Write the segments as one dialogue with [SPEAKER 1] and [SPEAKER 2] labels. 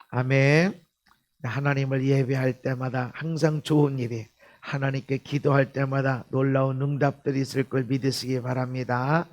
[SPEAKER 1] 아멘. 하나님을 예배할 때마다 항상 좋은 일이, 하나님께 기도할 때마다 놀라운 응답들이 있을 걸 믿으시기 바랍니다.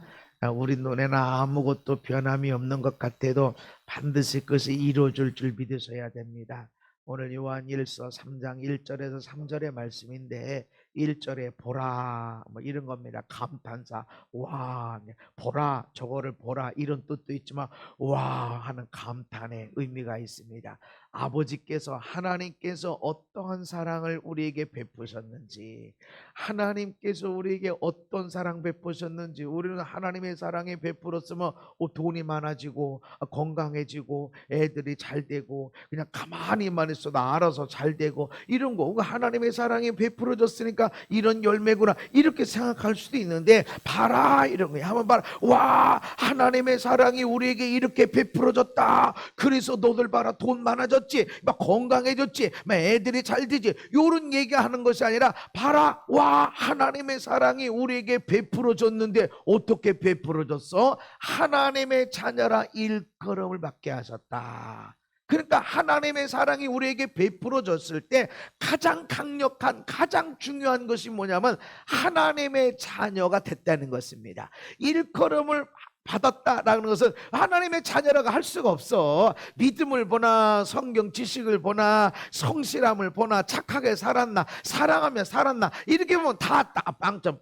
[SPEAKER 1] 우리 눈에는 아무것도 변함이 없는 것 같아도 반드시 그것이 이루어질 줄 믿으셔야 됩니다. 오늘 요한일서 3장 1절에서 3절의 말씀인데 1절에 보라 뭐 이런 겁니다. 감탄사, 와, 보라, 저거를 보라 이런 뜻도 있지만 와 하는 감탄의 의미가 있습니다. 아버지께서, 하나님께서 어떠한 사랑을 우리에게 베푸셨는지, 하나님께서 우리에게 어떤 사랑 베푸셨는지, 우리는 하나님의 사랑에 베풀었으면 돈이 많아지고 건강해지고 애들이 잘 되고 그냥 가만히만 있어도 알아서 잘 되고 이런 거, 하나님의 사랑이 베풀어졌으니까 이런 열매구나 이렇게 생각할 수도 있는데, 봐라 이런 거야. 한번 봐라. 와, 하나님의 사랑이 우리에게 이렇게 베풀어졌다. 그래서 너들 봐라, 돈 많아졌지, 막 건강해졌지, 막 애들이 잘 되지, 요런 얘기하는 것이 아니라 봐라, 와, 하나님의 사랑이 우리에게 베풀어졌는데 어떻게 베풀어졌어? 하나님의 자녀라 일컬음을 받게 하셨다. 그러니까 하나님의 사랑이 우리에게 베풀어졌을 때 가장 강력한, 가장 중요한 것이 뭐냐면 하나님의 자녀가 됐다는 것입니다. 일컬음을 받았다라는 것은 하나님의 자녀라고 할 수가 없어. 믿음을 보나, 성경 지식을 보나, 성실함을 보나, 착하게 살았나, 사랑하며 살았나, 이렇게 보면 다 빵점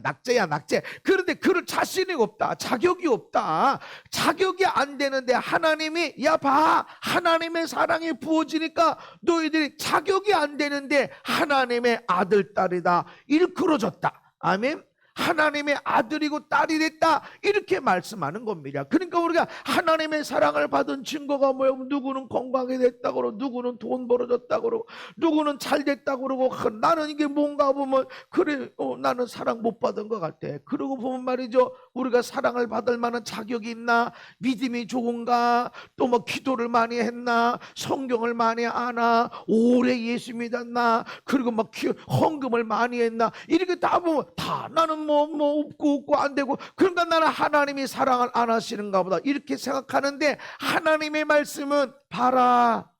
[SPEAKER 1] 낙제야 낙제. 그런데 그럴 자신이 없다, 자격이 없다. 자격이 안 되는데 하나님이, 야 봐, 하나님의 사랑이 부어지니까 너희들이 자격이 안 되는데 하나님의 아들 딸이다 일컬어졌다. 아멘. 하나님의 아들이고 딸이 됐다 이렇게 말씀하는 겁니다. 그러니까 우리가 하나님의 사랑을 받은 증거가 뭐예요? 누구는 건강이 됐다고 그러고, 누구는 돈 벌어졌다고 그러고, 누구는 잘 됐다고 그러고, 나는 이게 뭔가 보면 그래, 나는 사랑 못 받은 것 같아. 그러고 보면 말이죠, 우리가 사랑을 받을 만한 자격이 있나, 믿음이 좋은가, 또 뭐 기도를 많이 했나, 성경을 많이 아나, 오래 예수 믿었나, 그리고 막 헌금을 많이 했나, 이렇게 다 보면 다 나는 뭐 없고 안 되고, 그러니까 나는 하나님이 사랑을 안 하시는가 보다 이렇게 생각하는데, 하나님의 말씀은 봐라,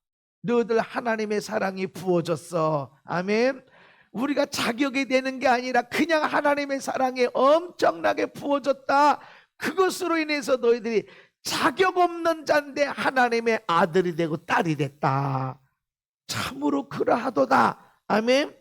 [SPEAKER 1] 너희들 하나님의 사랑이 부어졌어. 아멘. 우리가 자격이 되는 게 아니라 그냥 하나님의 사랑이 엄청나게 부어졌다. 그것으로 인해서 너희들이 자격 없는 자인데 하나님의 아들이 되고 딸이 됐다. 참으로 그러하도다. 아멘.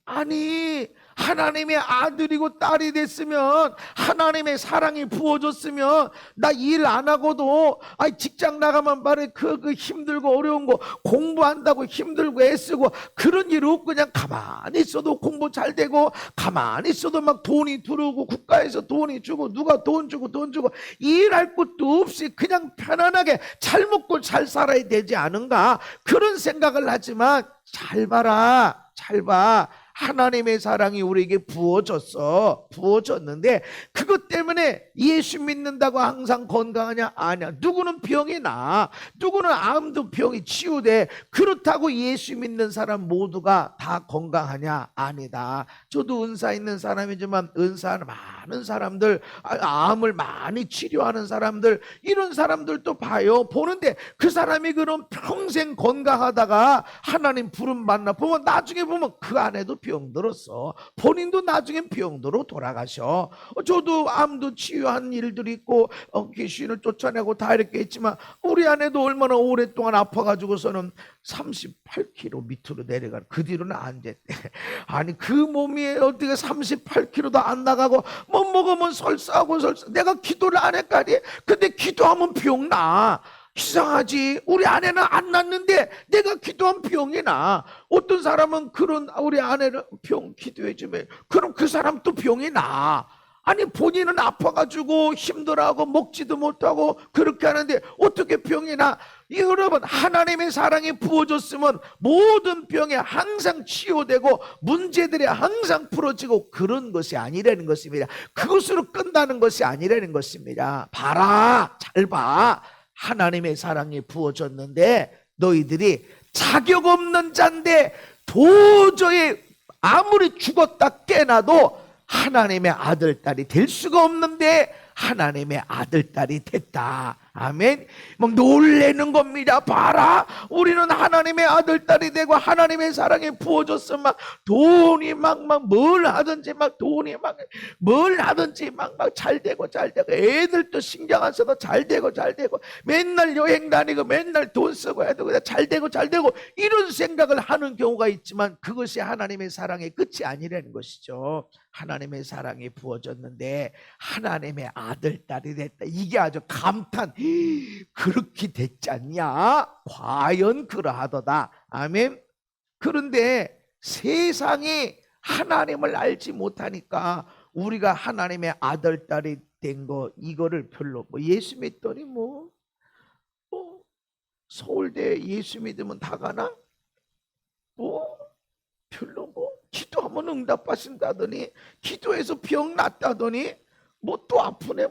[SPEAKER 1] 아니, 하나님의 아들이고 딸이 됐으면, 하나님의 사랑이 부어졌으면, 나 일 안 하고도, 직장 나가면 말해 그 힘들고 어려운 거, 공부한다고 힘들고 애쓰고 그런 일 없고 그냥 가만히 있어도 공부 잘 되고, 가만히 있어도 막 돈이 들어오고, 국가에서 돈이 주고, 누가 돈 주고 일할 것도 없이 그냥 편안하게 잘 먹고 잘 살아야 되지 않은가, 그런 생각을 하지만 잘 봐라, 잘 봐. 하나님의 사랑이 우리에게 부어졌는데 그것 때문에 예수 믿는다고 항상 건강하냐? 아니야. 누구는 병이 나, 누구는 암도 병이 치유돼. 그렇다고 예수 믿는 사람 모두가 다 건강하냐? 아니다. 저도 은사 있는 사람이지만 은사 많은 사람들, 암을 많이 치료하는 사람들, 이런 사람들도 봐요. 보는데 그 사람이 그럼 평생 건강하다가 하나님 부름 만나 보면 나중에 보면 그 안에도 병들었어. 본인도 나중엔 병들어 돌아가셔. 저도 암도 치유한 일들이 있고 귀신을 쫓아내고 다 이렇게 했지만 우리 아내도 얼마나 오랫동안 아파가지고서는 38kg 밑으로 내려가. 그 뒤로는 안 됐대. 아니 그 몸이 어떻게 38kg도 안 나가고 뭐 먹으면 설사하고 내가 기도를 안 했까지. 근데 기도하면 병 나. 이상하지. 우리 아내는 안 났는데 내가 기도한 병이 나. 어떤 사람은 그런 우리 아내는 병 기도해 주면 그럼 그 사람 또 병이 나. 아니 본인은 아파가지고 힘들어하고 먹지도 못하고 그렇게 하는데 어떻게 병이 나? 여러분, 하나님의 사랑이 부어졌으면 모든 병에 항상 치유되고 문제들이 항상 풀어지고 그런 것이 아니라는 것입니다. 그것으로 끝나는 것이 아니라는 것입니다. 봐라, 잘 봐. 하나님의 사랑이 부어졌는데 너희들이 자격 없는 자인데 도저히 아무리 죽었다 깨나도 하나님의 아들 딸이 될 수가 없는데 하나님의 아들 딸이 됐다. 아멘. 막 놀래는 겁니다. 봐라, 우리는 하나님의 아들 딸이 되고 하나님의 사랑에 부어졌어. 막 돈이 막 뭘 하든지 막 돈이 막 뭘 하든지 막 잘 되고 잘 되고, 애들도 신경 안 써도 잘 되고 잘 되고, 맨날 여행 다니고 맨날 돈 쓰고 해도 그냥 잘 되고 잘 되고, 이런 생각을 하는 경우가 있지만 그것이 하나님의 사랑의 끝이 아니라는 것이죠. 하나님의 사랑이 부어졌는데 하나님의 아들 딸이 됐다. 이게 아주 감탄. 그렇게 됐지 않냐? 과연 그러하도다. 아멘. 그런데 세상이 하나님을 알지 못하니까 우리가 하나님의 아들 딸이 된 거, 이거를 별로 예수 믿더니 서울대 예수 믿으면 다 가나? 별로 기도하면 응답하신다더니, 기도해서 병 낫다더니 또 아프네,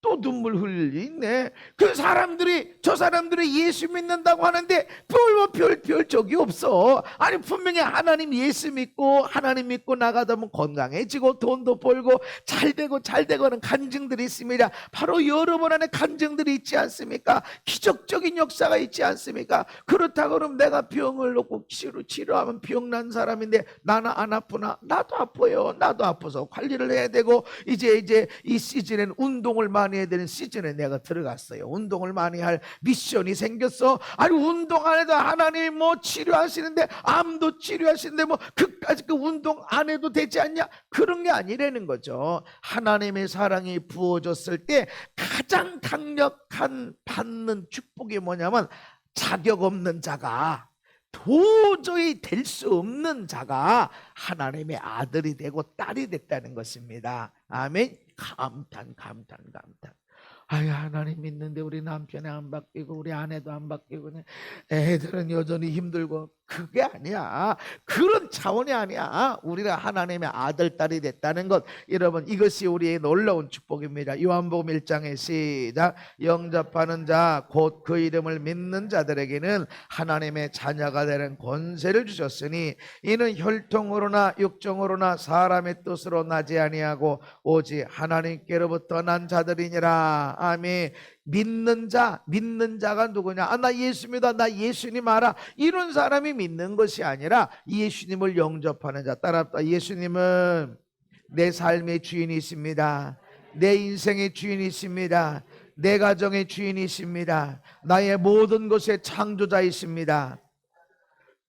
[SPEAKER 1] 또 눈물 흘릴 일 있네. 그 사람들이, 저 사람들이 예수 믿는다고 하는데 별 적이 없어. 아니, 분명히 하나님 예수 믿고 하나님 믿고 나가다 보면 건강해지고 돈도 벌고 잘 되고 하는 간증들이 있습니다. 바로 여러분 안에 간증들이 있지 않습니까? 기적적인 역사가 있지 않습니까? 그렇다고 그러면 내가 병을 놓고 치료하면 병난 사람인데 나는 안 아프나? 나도 아파요. 나도 아파서 관리를 해야 되고, 이제 이 시즌엔 운동을 많이 해야 되는 시즌에 내가 들어갔어요. 운동을 많이 할 미션이 생겼어. 아니, 운동 안 해도 하나님이 치료하시는데, 암도 치료하시는데 그까지 그 운동 안 해도 되지 않냐? 그런 게 아니라는 거죠. 하나님의 사랑이 부어졌을 때 가장 강력한 받는 축복이 뭐냐면, 자격 없는 자가, 도저히 될 수 없는 자가 하나님의 아들이 되고 딸이 됐다는 것입니다. 아멘. 감탄. 아유, 하나님 믿는데 우리 남편이 안 바뀌고 우리 아내도 안 바뀌고 애들은 여전히 힘들고, 그게 아니야. 그런 차원이 아니야. 우리가 하나님의 아들 딸이 됐다는 것, 여러분, 이것이 우리의 놀라운 축복입니다. 요한복음 1장에 시작. 영접하는 자 곧 그 이름을 믿는 자들에게는 하나님의 자녀가 되는 권세를 주셨으니 이는 혈통으로나 육정으로나 사람의 뜻으로 나지 아니하고 오직 하나님께로부터 난 자들이니라. 아멘. 믿는 자가 누구냐? 나 예수 믿어, 나 예수님 알아, 이런 사람이 믿는 것이 아니라 예수님을 영접하는 자. 따라합시다. 예수님은 내 삶의 주인이십니다. 내 인생의 주인이십니다. 내 가정의 주인이십니다. 나의 모든 것의 창조자이십니다.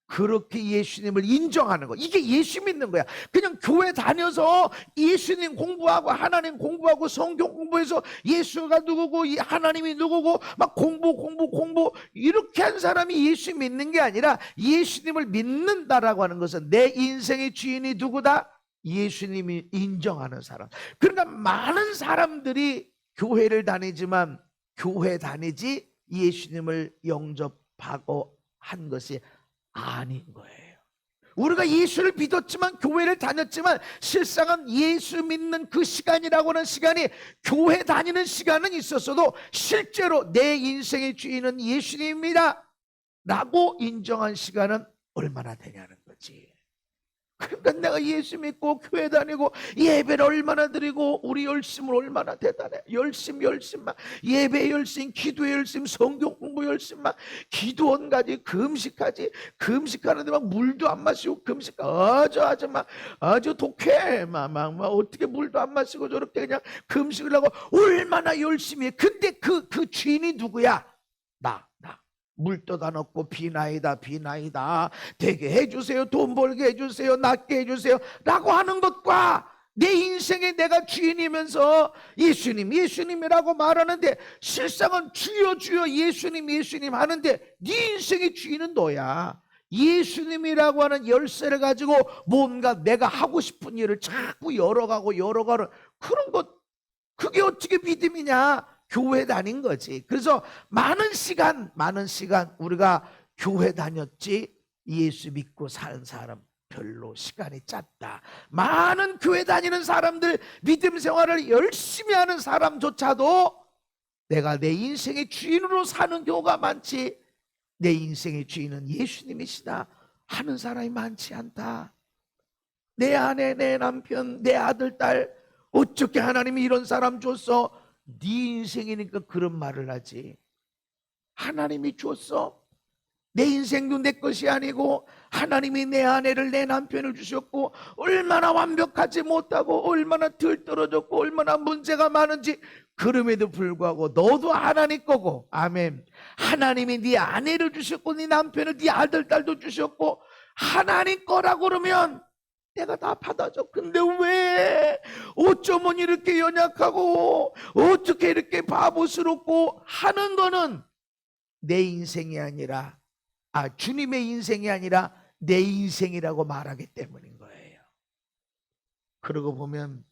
[SPEAKER 1] 그렇게 예수님을 인정하는 거, 이게 예수 믿는 거야. 그냥 교회 다녀서 예수님 공부하고 하나님 공부하고 성경 공부해서 예수가 누구고 하나님이 누구고 막 공부 이렇게 한 사람이 예수 믿는 게 아니라, 예수님을 믿는다라고 하는 것은 내 인생의 주인이 누구다? 예수님이 인정하는 사람. 그러니까 많은 사람들이 교회를 다니지만 교회 다니지 예수님을 영접하고 한 것이 아닌 거예요. 우리가 예수를 믿었지만 교회를 다녔지만 실상은 예수 믿는 그 시간이라고 하는 시간이, 교회 다니는 시간은 있었어도 실제로 내 인생의 주인은 예수님입니다 라고 인정한 시간은 얼마나 되냐는 거지. 그러니까 내가 예수 믿고 교회 다니고 예배를 얼마나 드리고 우리 열심을 얼마나 대단해. 열심만, 예배 열심, 기도의 열심, 성경 공부 열심만, 기도원까지, 금식하는데 막 물도 안 마시고 금식 아주 독해. 막 어떻게 물도 안 마시고 저렇게 그냥 금식을 하고 얼마나 열심히 해. 근데 그 주인이 누구야? 나. 물 떠다 놓고 비나이다 되게 해주세요, 돈 벌게 해주세요, 낫게 해주세요 라고 하는 것과 내 인생에 내가 주인이면서 예수님이라고 말하는데, 실상은 주여 예수님 하는데 네 인생의 주인은 너야. 예수님이라고 하는 열쇠를 가지고 뭔가 내가 하고 싶은 일을 자꾸 열어가는 그런 것, 그게 어떻게 믿음이냐? 교회 다닌 거지. 그래서 많은 시간 우리가 교회 다녔지 예수 믿고 사는 사람 별로 시간이 짧다. 많은 교회 다니는 사람들, 믿음 생활을 열심히 하는 사람조차도 내가 내 인생의 주인으로 사는 경우가 많지, 내 인생의 주인은 예수님이시다 하는 사람이 많지 않다. 내 아내, 내 남편, 내 아들, 딸, 어떻게 하나님이 이런 사람 줬어? 네 인생이니까 그런 말을 하지. 하나님이 줬어. 내 인생도 내 것이 아니고 하나님이 내 아내를, 내 남편을 주셨고, 얼마나 완벽하지 못하고 얼마나 들떨어졌고 얼마나 문제가 많은지, 그럼에도 불구하고 너도 하나님 거고, 아멘. 하나님이 네 아내를 주셨고 네 남편을, 네 아들 딸도 주셨고 하나님 거라고 그러면 내가 다 받아줘. 근데 왜 어쩌면 이렇게 연약하고 어떻게 이렇게 바보스럽고 하는 거는 내 인생이 아니라, 주님의 인생이 아니라 내 인생이라고 말하기 때문인 거예요. 그러고 보면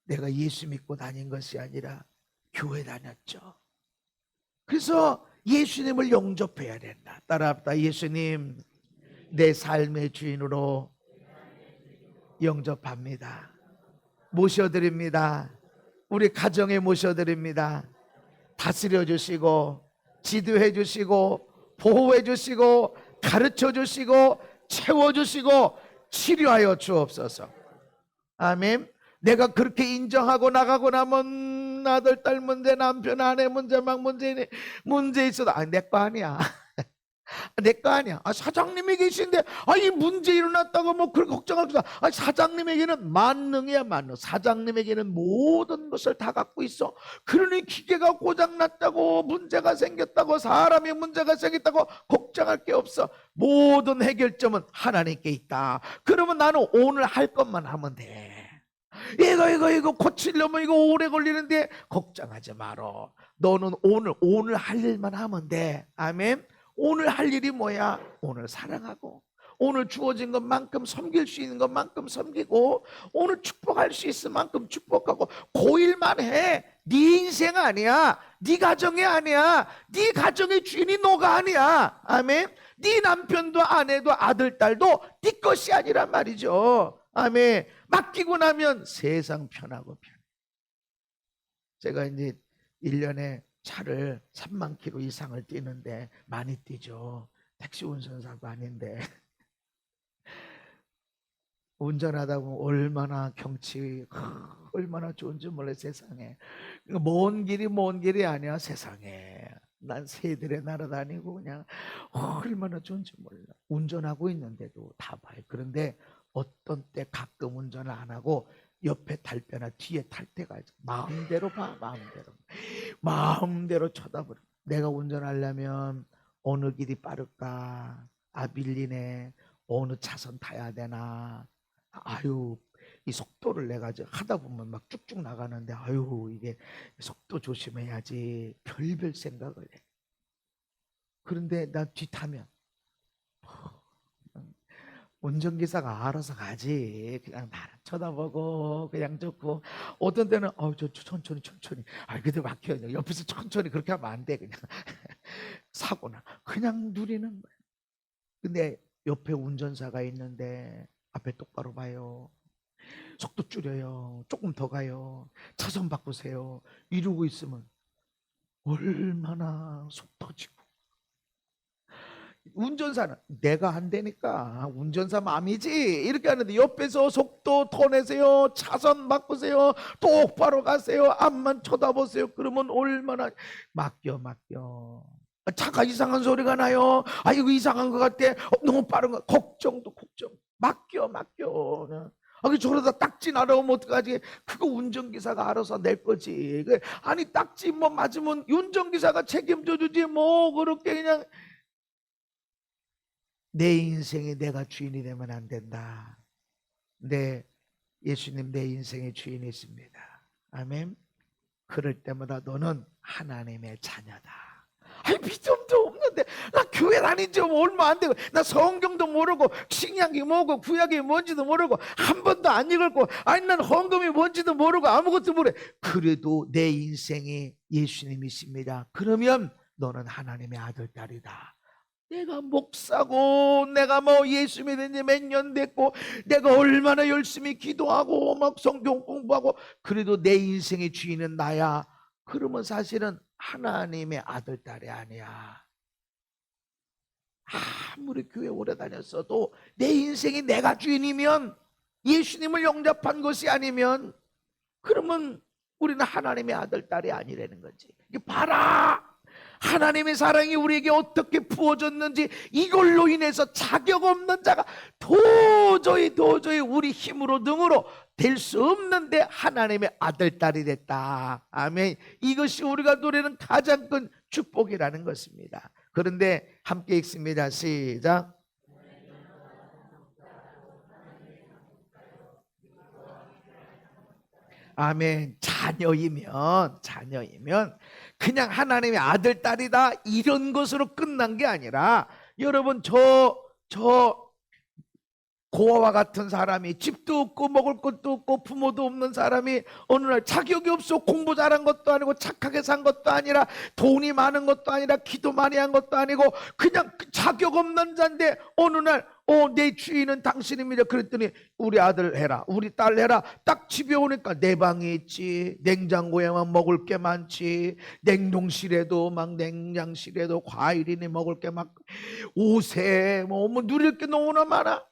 [SPEAKER 1] 내가 예수 믿고 다닌 것이 아니라 교회 다녔죠. 그래서 예수님을 영접해야 된다. 따라합시다. 예수님, 내 삶의 주인으로 영접합니다. 모셔드립니다. 우리 가정에 모셔드립니다. 다스려 주시고 지도해 주시고 보호해 주시고 가르쳐 주시고 채워 주시고 치료하여 주옵소서. 아멘. 내가 그렇게 인정하고 나가고 나면 아들 딸 문제, 남편 아내 문제, 막 문제 있어도 내 거 아니야. 내 거 아니야. 사장님이 계신데 이 문제 일어났다고 뭐 그렇게 걱정할 수 없어. 사장님에게는 만능이야, 만능. 사장님에게는 모든 것을 다 갖고 있어. 그러니 기계가 고장났다고, 문제가 생겼다고, 사람이 문제가 생겼다고 걱정할 게 없어. 모든 해결점은 하나님께 있다. 그러면 나는 오늘 할 것만 하면 돼. 이거 고치려면 이거 오래 걸리는데 걱정하지 마라. 너는 오늘 할 일만 하면 돼. 아멘. 오늘 할 일이 뭐야? 오늘 사랑하고, 오늘 주어진 것만큼 섬길 수 있는 것만큼 섬기고, 오늘 축복할 수 있을 만큼 축복하고, 그 일만 해. 네 인생 아니야. 네 가정이 아니야. 네 가정의 주인이 너가 아니야. 아멘. 네 남편도 아내도 아들 딸도 네 것이 아니란 말이죠. 아멘. 맡기고 나면 세상 편하고 편해. 제가 이제 1년에 차를 3만 킬로 이상을 뛰는데, 많이 뛰죠. 택시 운전사도 아닌데 운전하다 보면 얼마나 경치 얼마나 좋은지 몰라. 세상에 먼 길이 아니야. 세상에 난 새들에 날아다니고 그냥 얼마나 좋은지 몰라. 운전하고 있는데도 다 봐요. 그런데 어떤 때 가끔 운전을 안 하고 옆에 탈 때나 뒤에 탈 때가 있어. 마음대로 봐. 마음대로 쳐다보려. 내가 운전하려면 어느 길이 빠를까? 밀리네. 어느 차선 타야 되나? 이 속도를 내가 하다 보면 막 쭉쭉 나가는데, 이게 속도 조심해야지. 별별 생각을 해. 그런데 나 뒤 타면 운전기사가 알아서 가지. 그냥 나를 쳐다보고 그냥 좋고, 어떤 때는 저 천천히 근데 막혀요. 옆에서 천천히 그렇게 하면 안 돼. 그냥 사고나 그냥 누리는 거야. 근데 옆에 운전사가 있는데 앞에 똑바로 봐요. 속도 줄여요. 조금 더 가요. 차선 바꾸세요. 이러고 있으면 얼마나 속 터지고. 운전사는 내가 안 되니까 운전사 맘이지 이렇게 하는데, 옆에서 속도 더 내세요. 차선 바꾸세요. 똑바로 가세요. 앞만 쳐다보세요. 그러면 얼마나 맡겨. 차가 이상한 소리가 나요. 이거 이상한 것 같아. 너무 빠른 거. 걱정. 맡겨. 저러다 딱지 날아오면 어떡하지? 그거 운전기사가 알아서 낼 거지. 딱지 뭐 맞으면 운전기사가 책임져 주지. 뭐 그렇게 그냥. 내 인생에 내가 주인이 되면 안 된다. 예수님 내 인생의 주인이십니다. 아멘. 그럴 때마다 너는 하나님의 자녀다. 믿음도 없는데, 나 교회 다닌 지 얼마 안 되고, 나 성경도 모르고, 신약이 뭐고 구약이 뭔지도 모르고, 한 번도 안 읽었고, 난 헌금이 뭔지도 모르고 아무것도 모르. 그래도 내 인생이 예수님이십니다. 그러면 너는 하나님의 아들 딸이다. 내가 목사고, 내가 뭐 예수 믿은 지 몇 년 됐고, 내가 얼마나 열심히 기도하고 막 성경 공부하고, 그래도 내 인생의 주인은 나야. 그러면 사실은 하나님의 아들 딸이 아니야. 아무리 교회 오래 다녔어도 내 인생이 내가 주인이면, 예수님을 영접한 것이 아니면, 그러면 우리는 하나님의 아들, 딸이 아니라는 거지. 이게 봐라! 하나님의 사랑이 우리에게 어떻게 부어졌는지, 이걸로 인해서 자격 없는 자가 도저히 우리 힘으로 능으로 될 수 없는데 하나님의 아들, 딸이 됐다. 아멘. 이것이 우리가 누리는 가장 큰 축복이라는 것입니다. 그런데 함께 읽습니다. 시작. 아멘. 자녀이면 그냥 하나님의 아들, 딸이다 이런 것으로 끝난 게 아니라, 여러분 저 고아와 같은 사람이, 집도 없고 먹을 것도 없고 부모도 없는 사람이 어느 날 자격이 없어 공부 잘한 것도 아니고 착하게 산 것도 아니라 돈이 많은 것도 아니라 기도 많이 한 것도 아니고 그냥 자격 없는 자인데 어느 날 내 주인은 당신입니다. 그랬더니 우리 아들 해라, 우리 딸 해라. 딱 집에 오니까 내 방에 있지, 냉장고에만 먹을 게 많지, 냉동실에도 막 냉장실에도 과일이니 먹을 게 막, 옷에 뭐 누릴 게 너무나 많아.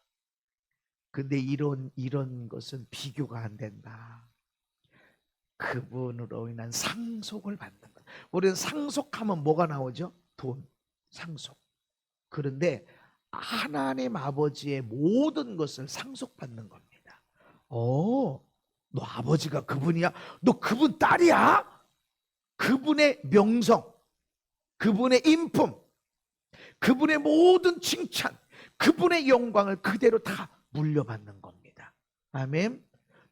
[SPEAKER 1] 근데 이런 것은 비교가 안 된다. 그분으로 인한 상속을 받는 것. 우리는 상속하면 뭐가 나오죠? 돈, 상속. 그런데 하나님 아버지의 모든 것을 상속받는 겁니다. 너 아버지가 그분이야? 너 그분 딸이야? 그분의 명성, 그분의 인품, 그분의 모든 칭찬, 그분의 영광을 그대로 다 물려받는 겁니다. 아멘.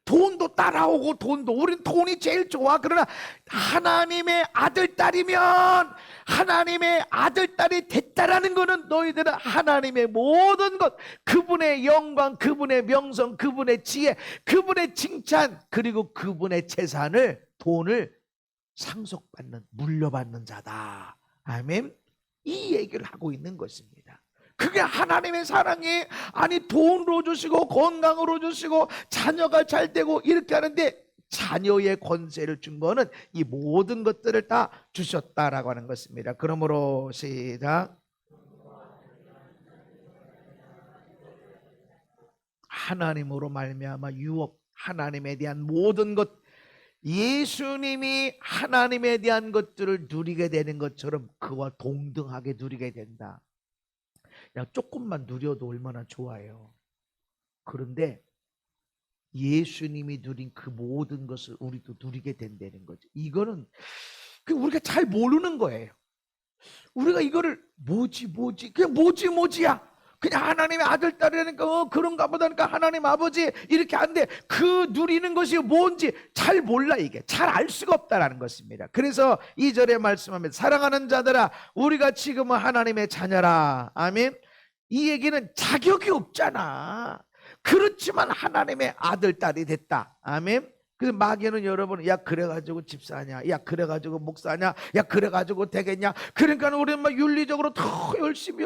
[SPEAKER 1] 돈도 따라오고 우린 돈이 제일 좋아. 그러나 하나님의 아들, 딸이면, 하나님의 아들, 딸이 됐다라는 것은 너희들은 하나님의 모든 것, 그분의 영광, 그분의 명성, 그분의 지혜, 그분의 칭찬, 그리고 그분의 재산을, 돈을 상속받는, 물려받는 자다. 아멘. 이 얘기를 하고 있는 것입니다. 그게 하나님의 사랑이, 아니 돈으로 주시고 건강으로 주시고 자녀가 잘 되고 이렇게 하는데, 자녀의 권세를 준 거는 이 모든 것들을 다 주셨다라고 하는 것입니다. 그러므로 시작. 하나님으로 말미암아 유업, 하나님에 대한 모든 것, 예수님이 하나님에 대한 것들을 누리게 되는 것처럼 그와 동등하게 누리게 된다. 야, 조금만 누려도 얼마나 좋아요. 그런데 예수님이 누린 그 모든 것을 우리도 누리게 된다는 거죠. 이거는 우리가 잘 모르는 거예요. 우리가 이거를 그냥 뭐지야. 그냥 하나님의 아들, 딸이라니까 그런가 보다니까 하나님 아버지 이렇게 하는데, 그 누리는 것이 뭔지 잘 몰라. 이게 잘 알 수가 없다라는 것입니다. 그래서 2절에 말씀하면, 사랑하는 자들아 우리가 지금은 하나님의 자녀라. 아멘. 이 얘기는 자격이 없잖아. 그렇지만 하나님의 아들, 딸이 됐다. 아멘. 그 마귀는 여러분, 야 그래가지고 집사냐, 야 그래가지고 목사냐, 야 그래가지고 되겠냐. 그러니까 우리는 막 윤리적으로 더 열심히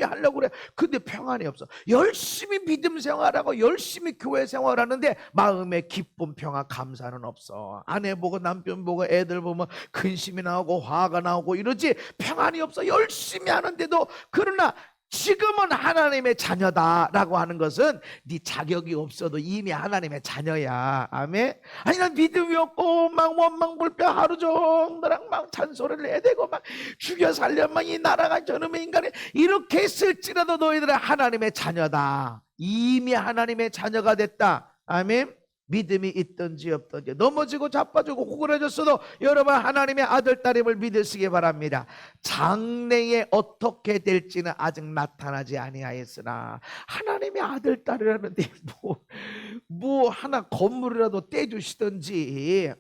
[SPEAKER 1] 하려고 그래. 근데 평안이 없어. 열심히 믿음 생활하고 열심히 교회 생활하는데 마음에 기쁨, 평화, 감사는 없어. 아내 보고 남편 보고 애들 보면 근심이 나오고 화가 나오고 이러지 평안이 없어. 열심히 하는데도. 그러나 지금은 하나님의 자녀다라고 하는 것은 네 자격이 없어도 이미 하나님의 자녀야. 아멘. 아니 난 믿음이 없고 막 원망불평 하루 종일 막 잔소리를 해야 되고 막 죽여 살려면 이 나라가 저놈의 인간이 이렇게 했을지라도 너희들은 하나님의 자녀다. 이미 하나님의 자녀가 됐다. 아멘. 믿음이 있든지 없든지, 넘어지고 자빠지고 구부러졌어도 여러분 하나님의 아들, 딸임을 믿으시기 바랍니다. 장래에 어떻게 될지는 아직 나타나지 아니하였으나 하나님의 아들, 딸이라는데 뭐 하나 건물이라도 떼주시든지,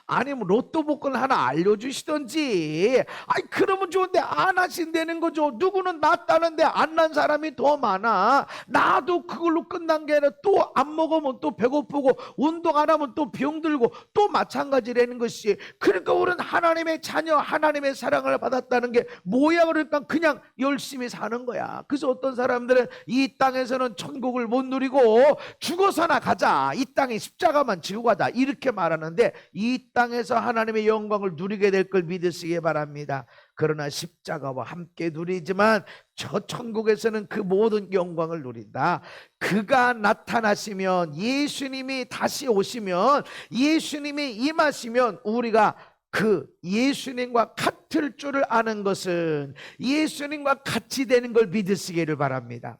[SPEAKER 1] 아니면 로또 복권 하나 알려주시든지, 아니 그러면 좋은데 안 하신다는 거죠. 누구는 낫다는데 안 난 사람이 더 많아. 나도 그걸로 끝난 게 아니라 또 안 먹으면 또 배고프고 운동 안 하면 또 병들고 또 마찬가지라는 것이. 그러니까 우리는 하나님의 자녀, 하나님의 사랑을 받았다는 게 뭐야? 그러니까 그냥 열심히 사는 거야. 그래서 어떤 사람들은 이 땅에서는 천국을 못 누리고 죽어서나 가자, 이 땅에 십자가만 지고 가자 이렇게 말하는데, 이 땅에서 하나님의 영광을 누리게 될 걸 믿으시기 바랍니다. 그러나 십자가와 함께 누리지만 저 천국에서는 그 모든 영광을 누린다. 그가 나타나시면, 예수님이 다시 오시면, 예수님이 임하시면 우리가 그 예수님과 같을 줄을 아는 것은 예수님과 같이 되는 걸 믿으시기를 바랍니다.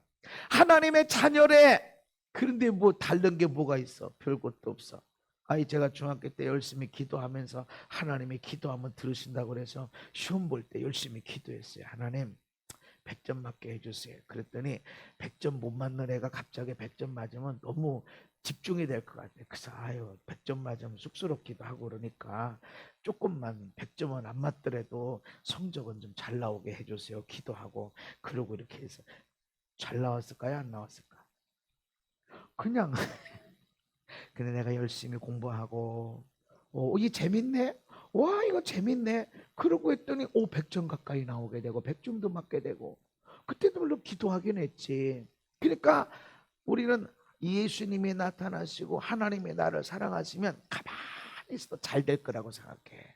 [SPEAKER 1] 하나님의 자녀래. 그런데 뭐 다른 게 뭐가 있어? 별것도 없어. 제가 중학교 때 열심히 기도하면서 하나님이 기도하면 들으신다고 그래서 시험 볼 때 열심히 기도했어요. 하나님 100점 맞게 해주세요. 그랬더니 100점 못 맞는 애가 갑자기 100점 맞으면 너무 집중이 될 것 같아요. 그래서 100점 맞으면 쑥스럽기도 하고 그러니까 조금만 100점은 안 맞더라도 성적은 좀 잘 나오게 해주세요. 기도하고. 그러고 이렇게 해서 잘 나왔을까요? 안 나왔을까? 그냥 근데 내가 열심히 공부하고 이게 재밌네. 와, 이거 재밌네. 그러고 했더니 100점 가까이 나오게 되고 100점도 맞게 되고, 그때도 물론 기도하긴 했지. 그러니까 우리는 예수님이 나타나시고 하나님이 나를 사랑하시면 가만히 있어도 잘 될 거라고 생각해.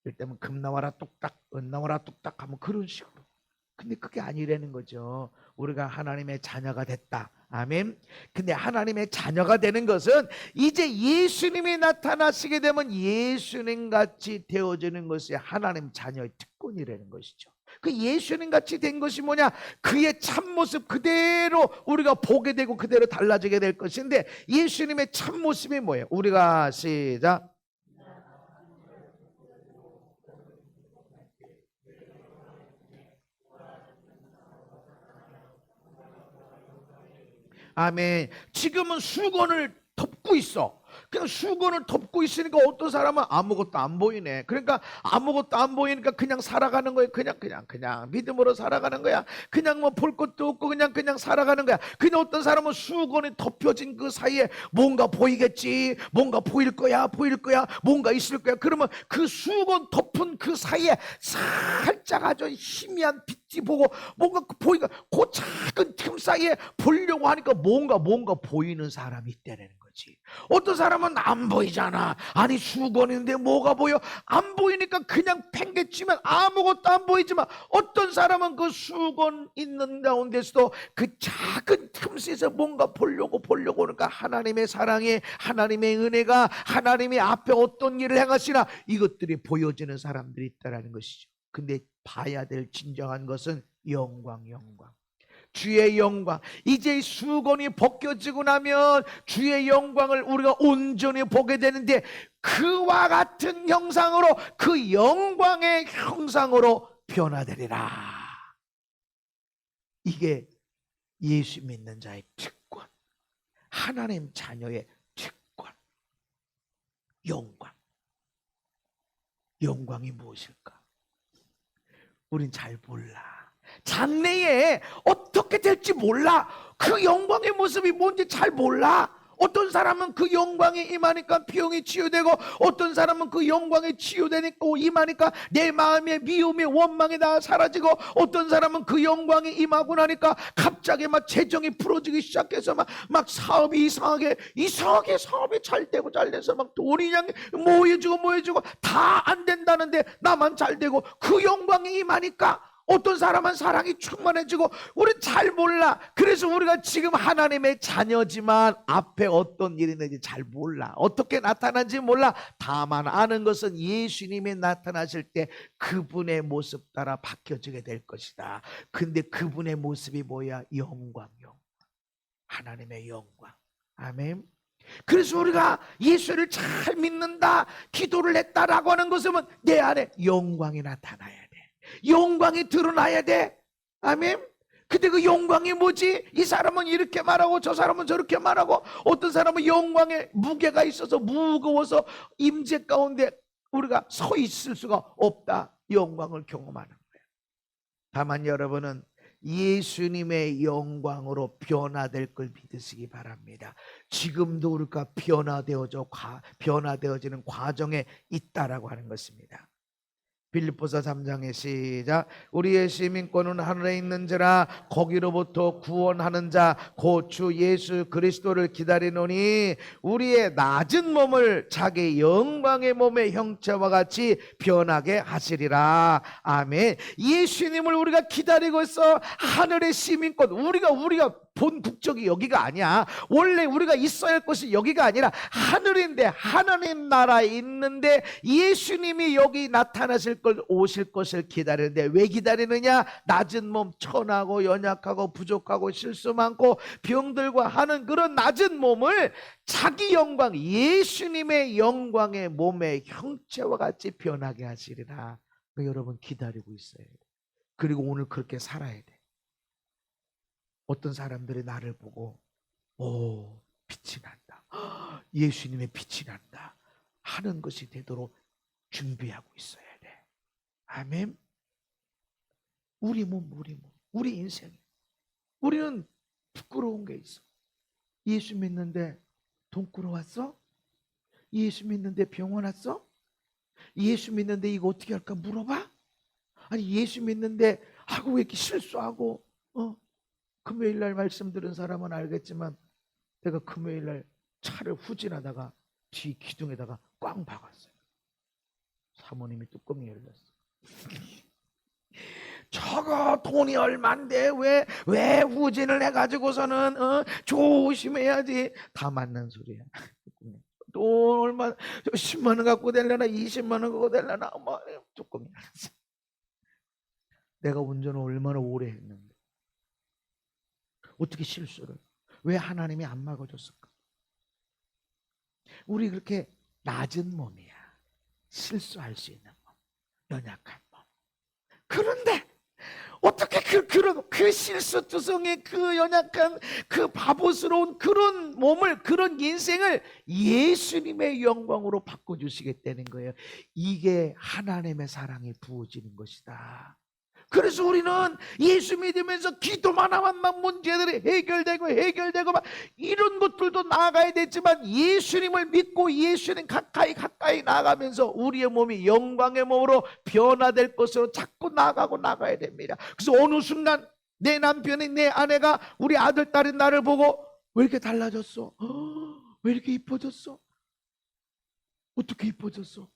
[SPEAKER 1] 이럴 때면 금 나와라 뚝딱, 은 나와라 뚝딱 하면 그런 식으로. 근데 그게 아니라는 거죠. 우리가 하나님의 자녀가 됐다. 아멘. 근데 하나님의 자녀가 되는 것은 이제 예수님이 나타나시게 되면 예수님 같이 되어지는 것이 하나님 자녀의 특권이라는 것이죠. 그 예수님 같이 된 것이 뭐냐? 그의 참모습 그대로 우리가 보게 되고 그대로 달라지게 될 것인데, 예수님의 참모습이 뭐예요? 우리가 시작. 아멘. 지금은 수건을 덮고 있어. 그냥 수건을 덮고 있으니까 어떤 사람은 아무것도 안 보이네. 그러니까 아무것도 안 보이니까 그냥 살아가는 거야. 그냥 믿음으로 살아가는 거야. 그냥 뭐 볼 것도 없고 그냥 살아가는 거야. 근데 어떤 사람은 수건이 덮여진 그 사이에 뭔가 보이겠지, 뭔가 보일 거야, 뭔가 있을 거야. 그러면 그 수건 덮은 그 사이에 살짝 아주 희미한 빛이 보고 뭔가 보이가, 그 작은 틈 사이에 보려고 하니까 뭔가 보이는 사람이 있다는 거지. 어떤 사람은 안 보이잖아. 아니 수건인데 뭐가 보여? 안 보이니까 그냥 팽개치면 아무것도 안 보이지만, 어떤 사람은 그 수건 있는 가운데서도 그 작은 틈새에서 뭔가 보려고 그러니까 하나님의 사랑에, 하나님의 은혜가, 하나님이 앞에 어떤 일을 행하시나 이것들이 보여지는 사람들이 있다는 것이죠. 근데 봐야 될 진정한 것은 영광. 주의 영광. 이제 수건이 벗겨지고 나면 주의 영광을 우리가 온전히 보게 되는데, 그와 같은 형상으로, 그 영광의 형상으로 변화되리라. 이게 예수 믿는 자의 특권, 하나님 자녀의 특권. 영광이 무엇일까? 우린 잘 몰라. 장래에 어떻게 될지 몰라. 그 영광의 모습이 뭔지 잘 몰라. 어떤 사람은 그 영광에 임하니까 병이 치유되고, 어떤 사람은 그 영광에 치유되니까 임하니까 내 마음의 미움의 원망이 다 사라지고, 어떤 사람은 그 영광에 임하고 나니까 갑자기 막 재정이 풀어지기 시작해서 막 사업이 이상하게 사업이 잘 돼서 막 돈이 그냥 모여지고 다 안 된다는데 나만 잘 되고, 그 영광에 임하니까 어떤 사람은 사랑이 충만해지고. 우리는 잘 몰라. 그래서 우리가 지금 하나님의 자녀지만 앞에 어떤 일이 있는지 잘 몰라. 어떻게 나타난지 몰라. 다만 아는 것은 예수님이 나타나실 때 그분의 모습 따라 바뀌어지게 될 것이다. 근데 그분의 모습이 뭐야? 영광. 하나님의 영광. 아멘. 그래서 우리가 예수를 잘 믿는다, 기도를 했다라고 하는 것은 내 안에 영광이 나타나야 돼. 영광이 드러나야 돼. 아멘. 근데 그 영광이 뭐지? 이 사람은 이렇게 말하고 저 사람은 저렇게 말하고, 어떤 사람은 영광에 무게가 있어서 무거워서 임재 가운데 우리가 서 있을 수가 없다. 영광을 경험하는 거예요. 다만 여러분은 예수님의 영광으로 변화될 걸 믿으시기 바랍니다. 지금도 우리가 변화되어지는 과정에 있다라고 하는 것입니다. 빌립보서 3장의 시작. 우리의 시민권은 하늘에 있는지라 거기로부터 구원하는 자 곧 주 예수 그리스도를 기다리노니 우리의 낮은 몸을 자기 영광의 몸의 형체와 같이 변하게 하시리라. 아멘. 예수님을 우리가 기다리고 있어. 하늘의 시민권, 우리가 본 국적이 여기가 아니야. 원래 우리가 있어야 할 곳이 여기가 아니라 하늘인데, 하나님 나라에 있는데 예수님이 여기 나타나실 걸, 오실 것을 기다리는데, 왜 기다리느냐? 낮은 몸, 천하고 연약하고 부족하고 실수 많고 병들과 하는 그런 낮은 몸을 자기 영광, 예수님의 영광의 몸의 형체와 같이 변하게 하시리라. 여러분 기다리고 있어야 돼. 그리고 오늘 그렇게 살아야 돼. 어떤 사람들이 나를 보고 오, 빛이 난다, 예수님의 빛이 난다 하는 것이 되도록 준비하고 있어야 돼. 아멘. 우리 몸, 우리 인생, 우리는 부끄러운 게 있어. 예수 믿는데 돈 끌어왔어? 예수 믿는데 병원 왔어? 예수 믿는데 이거 어떻게 할까 물어봐? 아니 예수 믿는데 하고 왜 이렇게 실수하고 금요일날 말씀 들은 사람은 알겠지만 내가 금요일날 차를 후진하다가 뒤 기둥에다가 꽝 박았어요. 사모님이 뚜껑이 열렸어. 저거 돈이 얼만데 왜 후진을 해가지고서는 조심해야지. 다 맞는 소리야. 돈 얼마, 10만 원 갖고 되려나 20만 원 갖고 되려나 뚜껑이 열렸어. 내가 운전을 얼마나 오래 했는데 어떻게 실수를, 왜 하나님이 안 막아줬을까? 우리 그렇게 낮은 몸이야. 실수할 수 있는 몸, 연약한 몸. 그런데 어떻게 그 실수투성의 그 연약한 그 바보스러운 그런 몸을, 그런 인생을 예수님의 영광으로 바꿔주시겠다는 거예요. 이게 하나님의 사랑이 부어지는 것이다. 그래서 우리는 예수 믿으면서 기도만 하면 막 문제들이 해결되고 막 이런 것들도 나아가야 되지만, 예수님을 믿고 예수님 가까이 나아가면서 우리의 몸이 영광의 몸으로 변화될 것으로 자꾸 나가야 됩니다. 그래서 어느 순간 내 남편이, 내 아내가, 우리 아들 딸이 나를 보고 왜 이렇게 달라졌어? 왜 이렇게 이뻐졌어? 어떻게 이뻐졌어?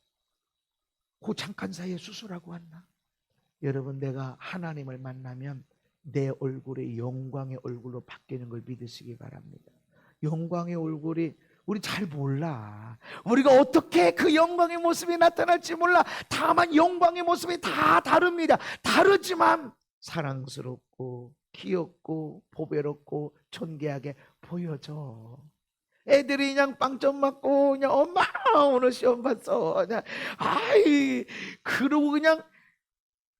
[SPEAKER 1] 그 잠깐 사이에 수술하고 왔나? 여러분, 내가 하나님을 만나면 내 얼굴이 영광의 얼굴로 바뀌는 걸 믿으시기 바랍니다. 영광의 얼굴이 우리 잘 몰라. 우리가 어떻게 그 영광의 모습이 나타날지 몰라. 다만 영광의 모습이 다 다릅니다. 다르지만 사랑스럽고 귀엽고 보배롭고 존귀하게 보여져. 애들이 그냥 빵점 맞고 그냥 엄마 오늘 시험 봤어, 그냥 아이 그러고 그냥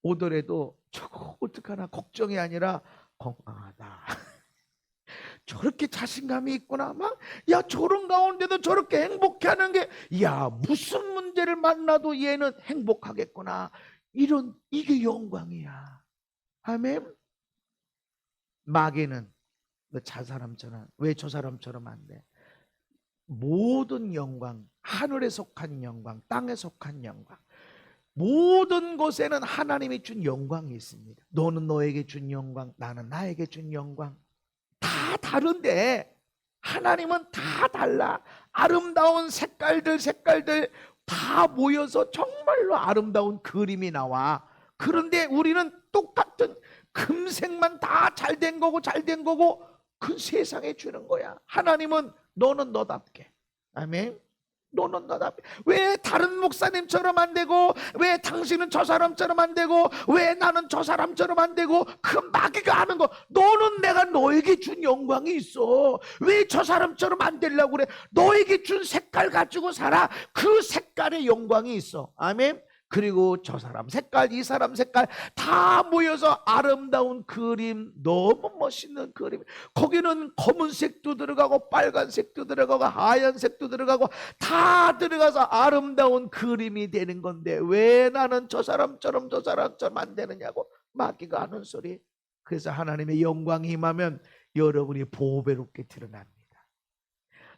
[SPEAKER 1] 오더라도 저거 어떡하나 걱정이 아니라 건강하다. 저렇게 자신감이 있구나. 막 야 저런 가운데도 저렇게 행복해하는 게, 야 무슨 문제를 만나도 얘는 행복하겠구나. 이게 영광이야. 아멘. 마귀는 저 사람처럼, 왜 저 사람처럼 안 돼? 모든 영광, 하늘에 속한 영광, 땅에 속한 영광, 모든 곳에는 하나님이 준 영광이 있습니다. 너는 너에게 준 영광, 나는 나에게 준 영광 다 다른데 하나님은 다 달라. 아름다운 색깔들 다 모여서 정말로 아름다운 그림이 나와. 그런데 우리는 똑같은 금색만 다 잘된 거고 그 세상에 주는 거야. 하나님은 너는 너답게, 아멘, 너는 너답게. 왜 다른 목사님처럼 안 되고, 왜 당신은 저 사람처럼 안 되고, 왜 나는 저 사람처럼 안 되고, 그 마귀가 하는 거. 너는 내가 너에게 준 영광이 있어. 왜 저 사람처럼 안 되려고 그래? 너에게 준 색깔 가지고 살아. 그 색깔의 영광이 있어. 아멘. 그리고 저 사람 색깔, 이 사람 색깔 다 모여서 아름다운 그림, 너무 멋있는 그림. 거기는 검은색도 들어가고 빨간색도 들어가고 하얀색도 들어가고 다 들어가서 아름다운 그림이 되는 건데, 왜 나는 저 사람처럼 안 되느냐고 마귀가 하는 소리. 그래서 하나님의 영광이 임하면 여러분이 보배롭게 드러납니다.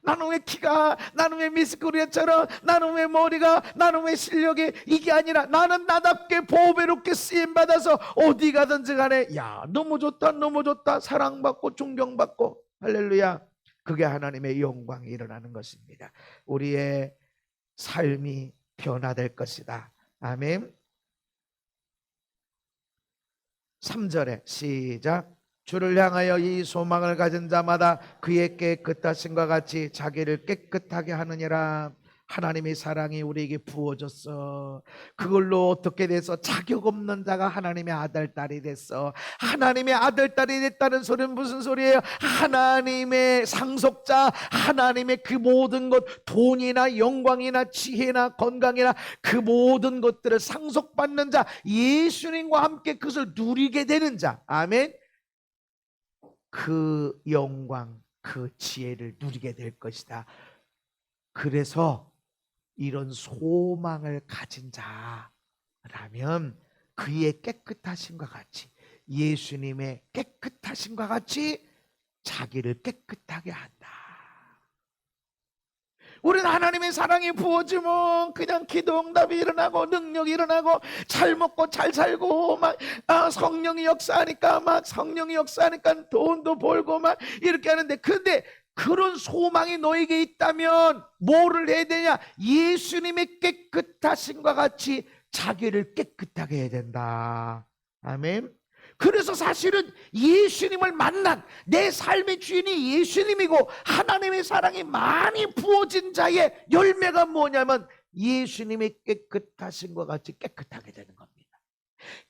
[SPEAKER 1] 나는 왜 키가, 나는 왜 미스코리아처럼, 나는 왜 머리가, 나는 왜 실력이, 이게 아니라 나는 나답게 보배롭게 쓰임받아서 어디 가든지 간에 야 너무 좋다, 너무 좋다, 사랑받고 존경받고, 할렐루야. 그게 하나님의 영광이 일어나는 것입니다. 우리의 삶이 변화될 것이다. 아멘. 3절에 시작. 주를 향하여 이 소망을 가진 자마다 그의 깨끗하심과 같이 자기를 깨끗하게 하느니라. 하나님의 사랑이 우리에게 부어졌어. 그걸로 어떻게 돼서 자격 없는 자가 하나님의 아들 딸이 됐어. 하나님의 아들 딸이 됐다는 소리는 무슨 소리예요? 하나님의 상속자, 하나님의 그 모든 것, 돈이나 영광이나 지혜나 건강이나 그 모든 것들을 상속받는 자, 예수님과 함께 그것을 누리게 되는 자. 아멘. 그 영광, 그 지혜를 누리게 될 것이다. 그래서 이런 소망을 가진 자라면 그의 깨끗하심과 같이, 예수님의 깨끗하심과 같이 자기를 깨끗하게 한다. 우리는 하나님의 사랑이 부어지면 그냥 기도 응답이 일어나고 능력이 일어나고 잘 먹고 잘 살고 막 성령이 역사하니까 돈도 벌고 막 이렇게 하는데, 근데 그런 소망이 너에게 있다면 뭐를 해야 되냐? 예수님의 깨끗하심과 같이 자기를 깨끗하게 해야 된다. 아멘. 그래서 사실은 예수님을 만난 내 삶의 주인이 예수님이고 하나님의 사랑이 많이 부어진 자의 열매가 뭐냐면 예수님의 깨끗하심과 같이 깨끗하게 되는 겁니다.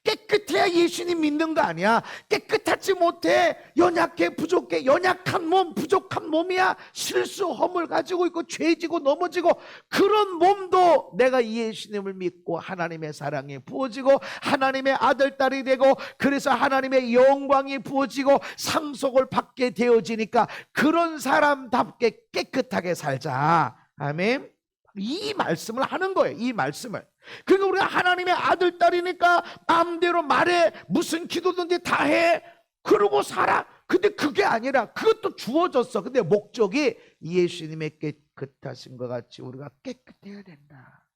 [SPEAKER 1] 깨끗해야 예수님 믿는 거 아니야. 깨끗하지 못해, 연약해, 부족해, 연약한 몸, 부족한 몸이야. 실수, 허물 가지고 있고 죄지고 넘어지고, 그런 몸도 내가 예수님을 믿고 하나님의 사랑이 부어지고 하나님의 아들 딸이 되고, 그래서 하나님의 영광이 부어지고 상속을 받게 되어지니까 그런 사람답게 깨끗하게 살자. 아멘. 이 말씀을 하는 거예요. 이 말씀을. 그러니까 우리가 하나님의 아들 딸이니까 마음대로 말해, 무슨 기도든지 다 해, 그러고 살아. 근데 그게 아니라 그것도 주어졌어. 근데 목적이 예수님의 깨끗하신 것 같이 우리가 깨끗해야 된다.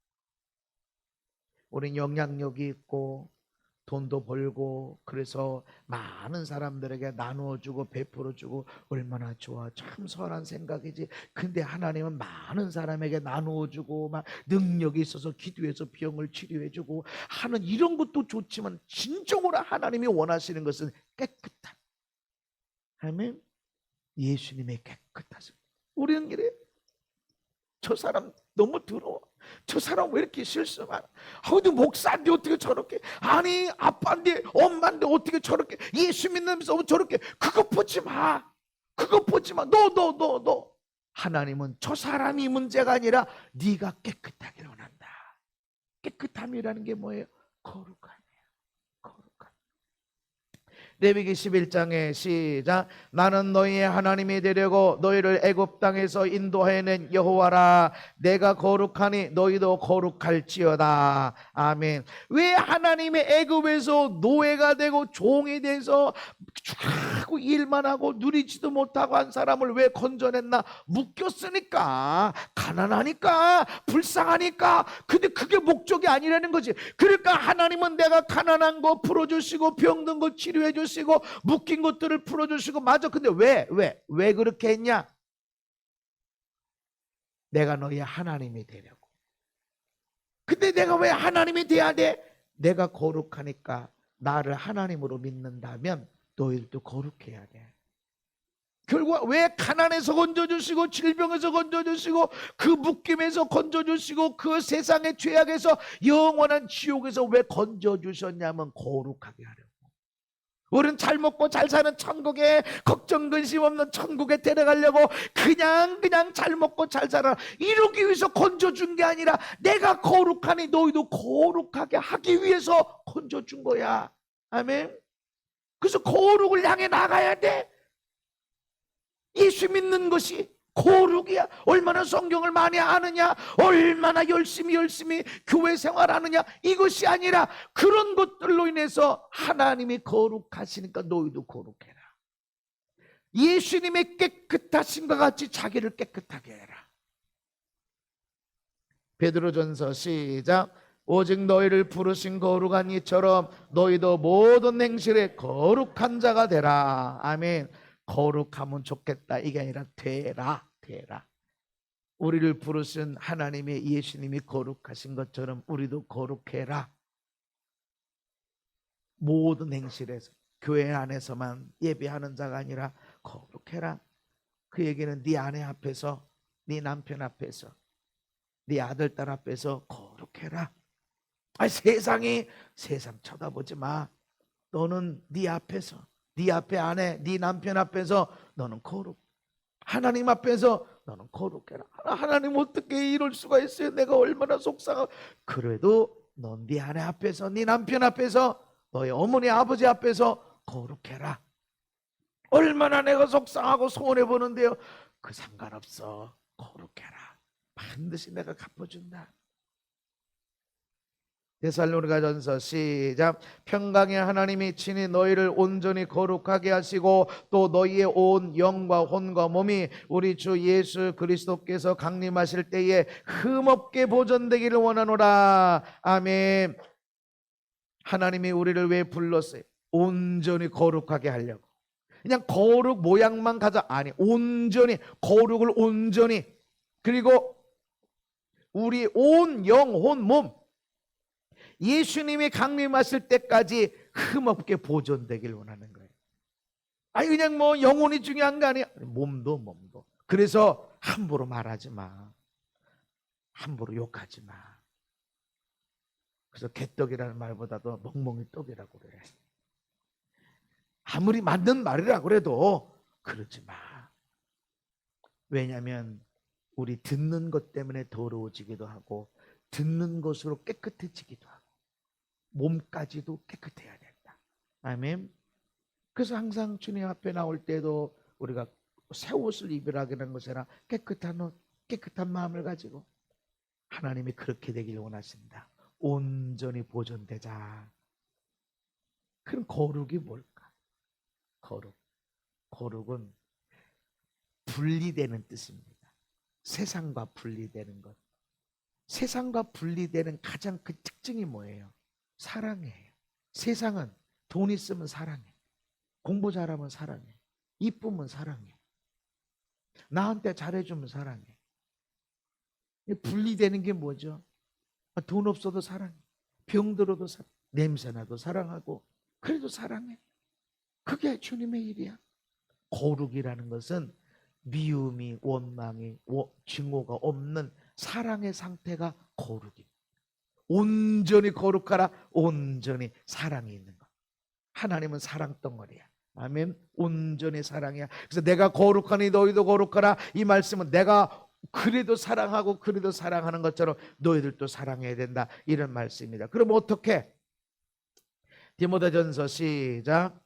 [SPEAKER 1] 우린 영향력이 있고 돈도 벌고 그래서 많은 사람들에게 나누어주고 베풀어주고 얼마나 좋아. 참 선한 생각이지. 근데 하나님은 많은 사람에게 나누어주고 막 능력이 있어서 기도해서 병을 치료해주고 하는 이런 것도 좋지만, 진정으로 하나님이 원하시는 것은 깨끗한, 아멘, 예수님의 깨끗하심. 우리는 이래, 저 사람 너무 더러워, 저 사람 왜 이렇게 실수 많아, 근데 목사인데 어떻게 저렇게, 아니 아빠인데 엄마인데 어떻게 저렇게, 예수 믿으면서 저렇게. 그거 보지 마. 그거 보지 마. 너. 하나님은 저 사람이 문제가 아니라 네가 깨끗하기를 원한다. 깨끗함이라는 게 뭐예요? 거룩함이에요. 거룩함. 레위기 11장에 시작. 나는 너희의 하나님이 되려고 너희를 애굽 땅에서 인도해낸 여호와라. 내가 거룩하니 너희도 거룩할지어다. 아멘. 왜 하나님의 애굽에서 노예가 되고 종이 돼서 하고 일만 하고 누리지도 못하고 한 사람을 왜 건져냈나? 묶였으니까, 가난하니까, 불쌍하니까. 근데 그게 목적이 아니라는 거지. 그러니까 하나님은 내가 가난한 거 풀어주시고 병든 거 치료해 주시고 묶인 것들을 풀어주시고, 맞아. 근데 왜 그렇게 했냐? 내가 너희 하나님이 되려고. 근데 내가 왜 하나님이 돼야 돼? 내가 거룩하니까. 나를 하나님으로 믿는다면 너희들도 거룩해야 돼. 결국 왜 가난에서 건져주시고 질병에서 건져주시고 그 묶임에서 건져주시고 그 세상의 죄악에서 영원한 지옥에서 왜 건져주셨냐면 거룩하게 하려고. 우리는 잘 먹고 잘 사는 천국에, 걱정 근심 없는 천국에 데려가려고 그냥 잘 먹고 잘 살아 이러기 위해서 건져준 게 아니라 내가 거룩하니 너희도 거룩하게 하기 위해서 건져준 거야. 아멘. 그래서 거룩을 향해 나가야 돼. 예수 믿는 것이 거룩이야. 얼마나 성경을 많이 아느냐, 얼마나 열심히 교회 생활하느냐, 이것이 아니라 그런 것들로 인해서 하나님이 거룩하시니까 너희도 거룩해라. 예수님의 깨끗하심과 같이 자기를 깨끗하게 해라. 베드로전서 시작. 오직 너희를 부르신 거룩한 이처럼 너희도 모든 행실에 거룩한 자가 되라. 아멘. 거룩하면 좋겠다 이게 아니라 되라. 우리를 부르신 하나님의 예수님이 거룩하신 것처럼 우리도 거룩해라. 모든 행실에서, 교회 안에서만 예배하는 자가 아니라 거룩해라. 그 얘기는 네 아내 앞에서, 네 남편 앞에서, 네 아들 딸 앞에서 거룩해라. 세상 쳐다보지 마. 너는 네 앞에서, 네 앞에 아내, 네 남편 앞에서 너는 거룩. 하나님 앞에서 너는 거룩해라. 하나님 어떻게 이럴 수가 있어요? 내가 얼마나 속상하고. 그래도 넌 네 아내 앞에서, 네 남편 앞에서, 너의 어머니 아버지 앞에서 거룩해라. 얼마나 내가 속상하고 손해 보는데요. 그 상관없어. 거룩해라. 반드시 내가 갚아준다. 데살로니가전서 시작. 평강의 하나님이 친히 너희를 온전히 거룩하게 하시고 또 너희의 온 영과 혼과 몸이 우리 주 예수 그리스도께서 강림하실 때에 흠없게 보존되기를 원하노라. 아멘. 하나님이 우리를 왜 불렀어요? 온전히 거룩하게 하려고. 그냥 거룩 모양만 가져. 아니, 온전히, 거룩을 온전히, 그리고 우리 온 영, 혼, 몸, 예수님이 강림하실 때까지 흠없게 보존되길 원하는 거예요. 아니 그냥 뭐 영혼이 중요한 거 아니야. 몸도. 그래서 함부로 말하지 마. 함부로 욕하지 마. 그래서 개떡이라는 말보다도 멍멍이 떡이라고 그래. 아무리 맞는 말이라고 그래도 그러지 마. 왜냐하면 우리 듣는 것 때문에 더러워지기도 하고 듣는 것으로 깨끗해지기도 하고 몸까지도 깨끗해야 된다. 아멘. 그래서 항상 주님 앞에 나올 때도 우리가 새 옷을 입으라는 것이나 깨끗한 옷, 깨끗한 마음을 가지고 하나님이 그렇게 되길 원하신다. 온전히 보존되자. 그럼 거룩이 뭘까? 거룩은 분리되는 뜻입니다. 세상과 분리되는 것. 세상과 분리되는 가장 그 특징이 뭐예요? 사랑이에요. 세상은 돈 있으면 사랑해. 공부 잘하면 사랑해. 이쁘면 사랑해. 나한테 잘해주면 사랑해. 분리되는 게 뭐죠? 돈 없어도 사랑해. 병들어도 사랑해. 냄새나도 사랑하고. 그래도 사랑해. 그게 주님의 일이야. 거룩이라는 것은 미움이, 원망이, 증오가 없는 사랑의 상태가 거룩입니다. 온전히 거룩하라. 온전히 사랑이 있는 것. 하나님은 사랑 덩어리야. 아멘. 온전히 사랑이야. 그래서 내가 거룩하니 너희도 거룩하라. 이 말씀은 내가 그래도 사랑하고 그래도 사랑하는 것처럼 너희들도 사랑해야 된다. 이런 말씀입니다. 그럼 어떻게? 디모데전서 시작.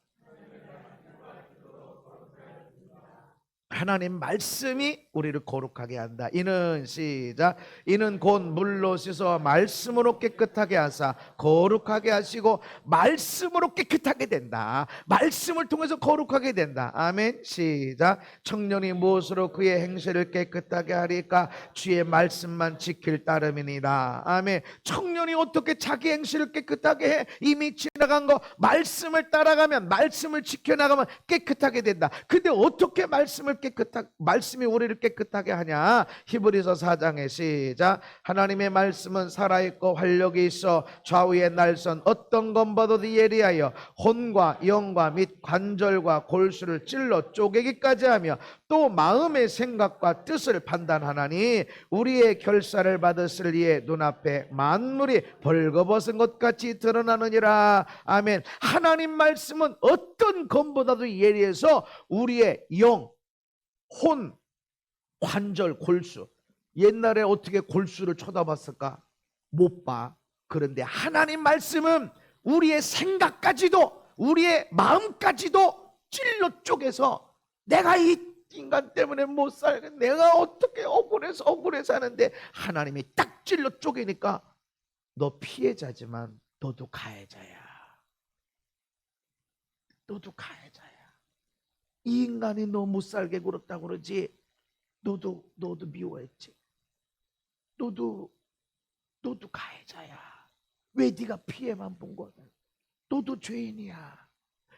[SPEAKER 1] 하나님 말씀이 우리를 거룩하게 한다. 이는 시작. 이는 곧 물로 씻어 말씀으로 깨끗하게 하사 거룩하게 하시고 말씀으로 깨끗하게 된다. 말씀을 통해서 거룩하게 된다. 아멘. 시작. 청년이 무엇으로 그의 행실을 깨끗하게 하리까? 주의 말씀만 지킬 따름이니라. 아멘. 청년이 어떻게 자기 행실을 깨끗하게 해? 이미 지나간 거 말씀을 따라가면, 말씀을 지켜나가면 깨끗하게 된다. 근데 어떻게 말씀이 우리를 깨끗하게 하냐? 히브리서 4장의 시작. 하나님의 말씀은 살아있고 활력이 있어 좌우의 날선 어떤 검보다도 예리하여 혼과 영과 및 관절과 골수를 찔러 쪼개기까지 하며 또 마음의 생각과 뜻을 판단하나니 우리의 결사를 받으실 이의 눈앞에 만물이 벌거벗은 것 같이 드러나느니라. 아멘. 하나님 말씀은 어떤 검보다도 예리해서 우리의 영, 혼, 관절, 골수. 옛날에 어떻게 골수를 쳐다봤을까? 못 봐. 그런데 하나님 말씀은 우리의 생각까지도, 우리의 마음까지도 찔러 쪼개서 내가 이 인간 때문에 못 살겠네, 내가 어떻게 억울해서 사는데 하나님이 딱 찔러 쪼개니까 너 피해자지만 너도 가해자야. 너도 가해자야. 이 인간이 너 못 살게 굴었다고 그러지. 너도 미워했지. 너도 가해자야. 왜 네가 피해만 본 거야? 너도 죄인이야.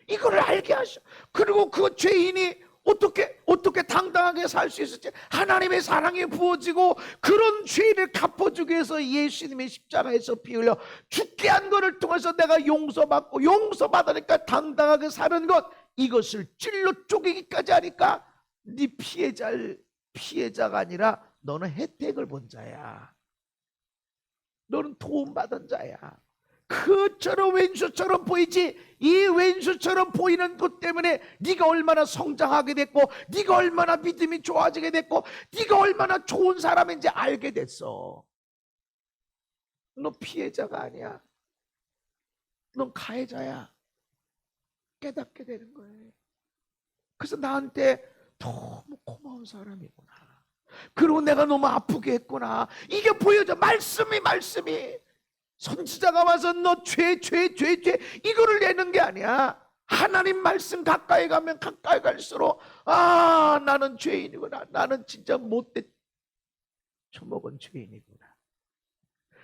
[SPEAKER 1] 이거를 알게 하셔. 그리고 그 죄인이 어떻게 당당하게 살 수 있을지, 하나님의 사랑이 부어지고 그런 죄를 갚아주기 위해서 예수님의 십자가에서 피 흘려 죽게 한 것을 통해서 내가 용서받고, 용서받으니까 당당하게 사는 것, 이것을 찔러 쪼개기까지 하니까 네 피해자가 아니라 너는 혜택을 본 자야. 너는 도움받은 자야. 그처럼 왼수처럼 보이지. 이 왼수처럼 보이는 것 때문에 네가 얼마나 성장하게 됐고, 네가 얼마나 믿음이 좋아지게 됐고, 네가 얼마나 좋은 사람인지 알게 됐어. 너 피해자가 아니야. 넌 가해자야. 깨닫게 되는 거예요. 그래서 나한테 너무 고마운 사람이구나. 그리고 내가 너무 아프게 했구나. 이게 보여져. 말씀이 선지자가 와서 너 죄 이거를 내는 게 아니야. 하나님 말씀 가까이 가면 가까이 갈수록 나는 죄인이구나. 나는 진짜 못돼 처먹은 죄인이구나.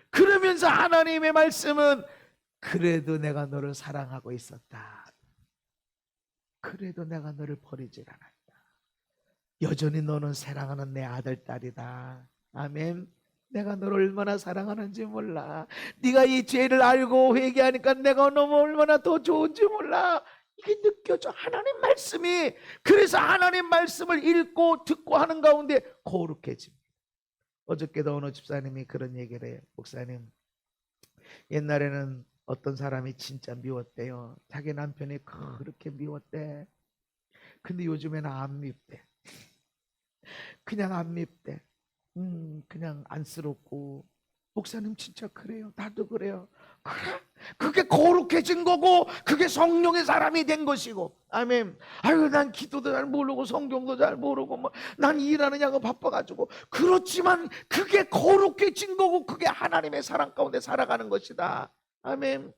[SPEAKER 1] 그러면서 하나님의 말씀은 그래도 내가 너를 사랑하고 있었다. 그래도 내가 너를 버리질 않았다. 여전히 너는 사랑하는 내 아들, 딸이다. 아멘. 내가 너를 얼마나 사랑하는지 몰라. 네가 이 죄를 알고 회개하니까 내가 너무 얼마나 더 좋은지 몰라. 이게 느껴져. 하나님 말씀이. 그래서 하나님 말씀을 읽고 듣고 하는 가운데 거룩해집니다. 어저께도 어느 집사님이 그런 얘기를 해요. 목사님, 옛날에는 어떤 사람이 진짜 미웠대요. 자기 남편이 그렇게 미웠대. 근데 요즘에는 안 밉대. 그냥 안 밉대. 그냥 안쓰럽고. 목사님 진짜 그래요. 나도 그래요. 그래? 그게 거룩해진 거고, 그게 성령의 사람이 된 것이고. 아멘. 아유, 난 기도도 잘 모르고 성경도 잘 모르고 난 일하느냐고 바빠가지고. 그렇지만 그게 거룩해진 거고, 그게 하나님의 사랑 가운데 살아가는 것이다. 아멘.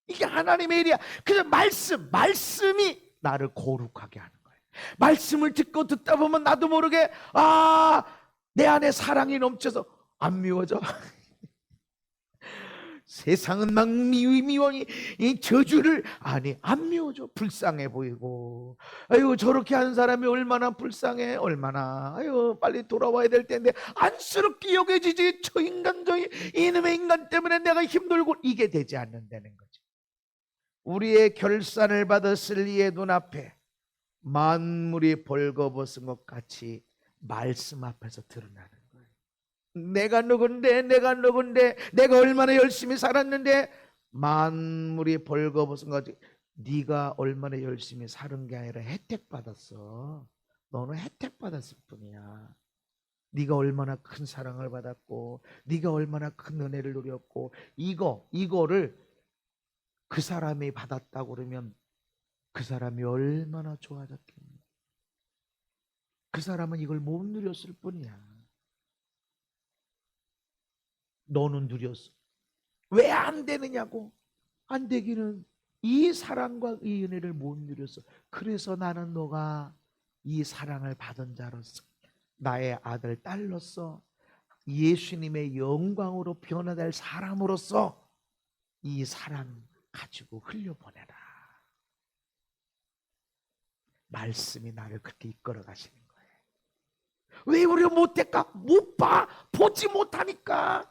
[SPEAKER 1] 이게 하나님의 일이야. 그래서 말씀이 나를 거룩하게 하는 거예요. 말씀을 듣다 보면 나도 모르게 내 안에 사랑이 넘쳐서 안 미워져. 세상은 막 미워니 이 저주를 안 미워져. 불쌍해 보이고, 아유 저렇게 하는 사람이 얼마나 불쌍해, 얼마나 아유 빨리 돌아와야 될 텐데 안쓰럽게 여겨지지. 저 인간, 저 이놈의 인간 때문에 내가 힘들고. 이게 되지 않는다는 거죠. 우리의 결산을 받았을 이의 눈앞에 만물이 벌거벗은 것 같이 말씀 앞에서 드러나는 거예요. 내가 누군데, 내가 얼마나 열심히 살았는데. 만물이 벌거벗은 것 같이. 네가 얼마나 열심히 사는 게 아니라 혜택 받았어. 너는 혜택 받았을 뿐이야. 네가 얼마나 큰 사랑을 받았고, 네가 얼마나 큰 은혜를 누렸고, 이거를 그 사람이 받았다고 그러면 그 사람이 얼마나 좋아졌겠니. 그 사람은 이걸 못 누렸을 뿐이야. 너는 누렸어. 왜 안 되느냐고. 안 되기는 이 사랑과 이 은혜를 못 누렸어. 그래서 나는 너가 이 사랑을 받은 자로서, 나의 아들, 딸로서, 예수님의 영광으로 변화될 사람으로서 이 사랑 가지고 흘려보내라. 말씀이 나를 그렇게 이끌어 가시는 거예요. 왜 우리가 못할까? 못 봐. 보지 못하니까.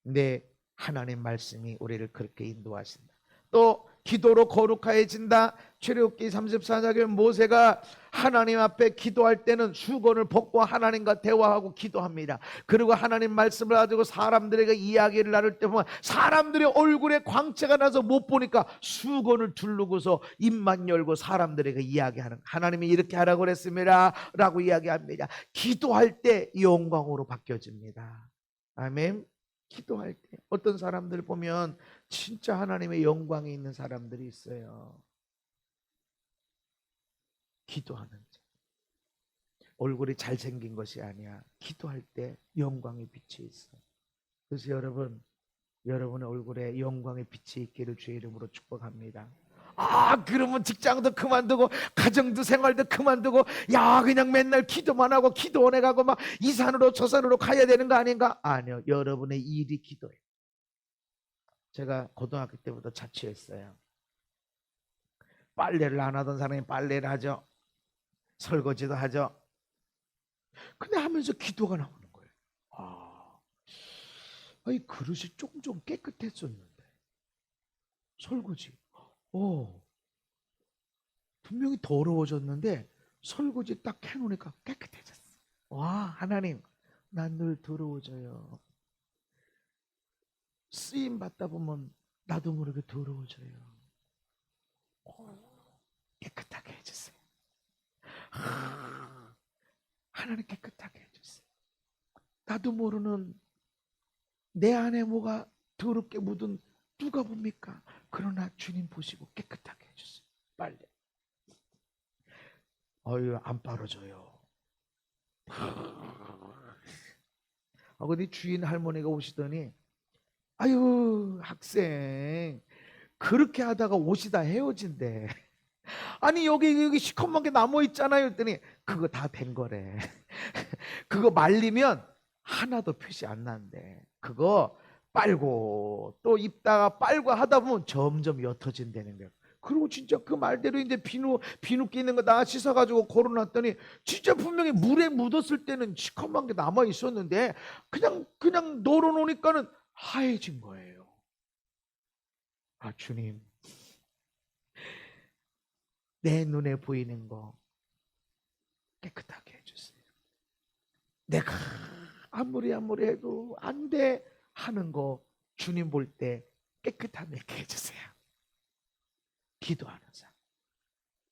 [SPEAKER 1] 네, 하나님 말씀이 우리를 그렇게 인도하신다. 또 기도로 거룩해진다. 출애굽기 34장에 모세가 하나님 앞에 기도할 때는 수건을 벗고 하나님과 대화하고 기도합니다. 그리고 하나님 말씀을 가지고 사람들에게 이야기를 나눌 때 보면 사람들의 얼굴에 광채가 나서 못 보니까 수건을 두르고서 입만 열고 사람들에게 이야기하는, 하나님이 이렇게 하라고 그랬습니다 라고 이야기합니다. 기도할 때 영광으로 바뀌어집니다. 아멘. 기도할 때 어떤 사람들 보면 진짜 하나님의 영광이 있는 사람들이 있어요. 기도하는 자. 얼굴이 잘생긴 것이 아니야. 기도할 때 영광의 빛이 있어. 그래서 여러분의 얼굴에 영광의 빛이 있기를 주의 이름으로 축복합니다. 그러면 직장도 그만두고 가정도 생활도 그만두고 야 그냥 맨날 기도만 하고 기도원에 가고 막 이 산으로 저 산으로 가야 되는 거 아닌가? 아니요. 여러분의 일이 기도예요. 제가 고등학교 때부터 자취했어요. 빨래를 안 하던 사람이 빨래를 하죠. 설거지도 하죠. 근데 하면서 기도가 나오는 거예요. 이 그릇이 좀 깨끗했었는데 설거지 분명히 더러워졌는데 설거지 딱 해놓으니까 깨끗해졌어. 와, 하나님, 난 늘 더러워져요. 쓰임 받다 보면 나도 모르게 더러워져요. 깨끗하게 해주세요. 하나님 깨끗하게 해주세요. 나도 모르는 내 안에 뭐가 더럽게 묻은 누가 봅니까? 그러나 주님 보시고 깨끗하게 해주세요. 빨리. 안 빨아져요. 근데 주인 할머니가 오시더니 아유 학생 그렇게 하다가 옷이 다 헤어진대. 아니 여기 시커먼 게 남아 있잖아요. 했더니 그거 다 된 거래. 그거 말리면 하나도 표시 안 난대. 그거 빨고 또 입다가 빨고 하다 보면 점점 옅어진다는 거야. 그리고 진짜 그 말대로 이제 비누기 있는 거 다 씻어가지고 걸어놨더니 진짜 분명히 물에 묻었을 때는 시커먼 게 남아 있었는데 그냥 널어놓으니까는 하얘진 거예요. 주님, 내 눈에 보이는 거 깨끗하게 해주세요. 내가 아무리 해도 안 돼 하는 거 주님 볼 때 깨끗하게 해주세요. 기도하는 사람.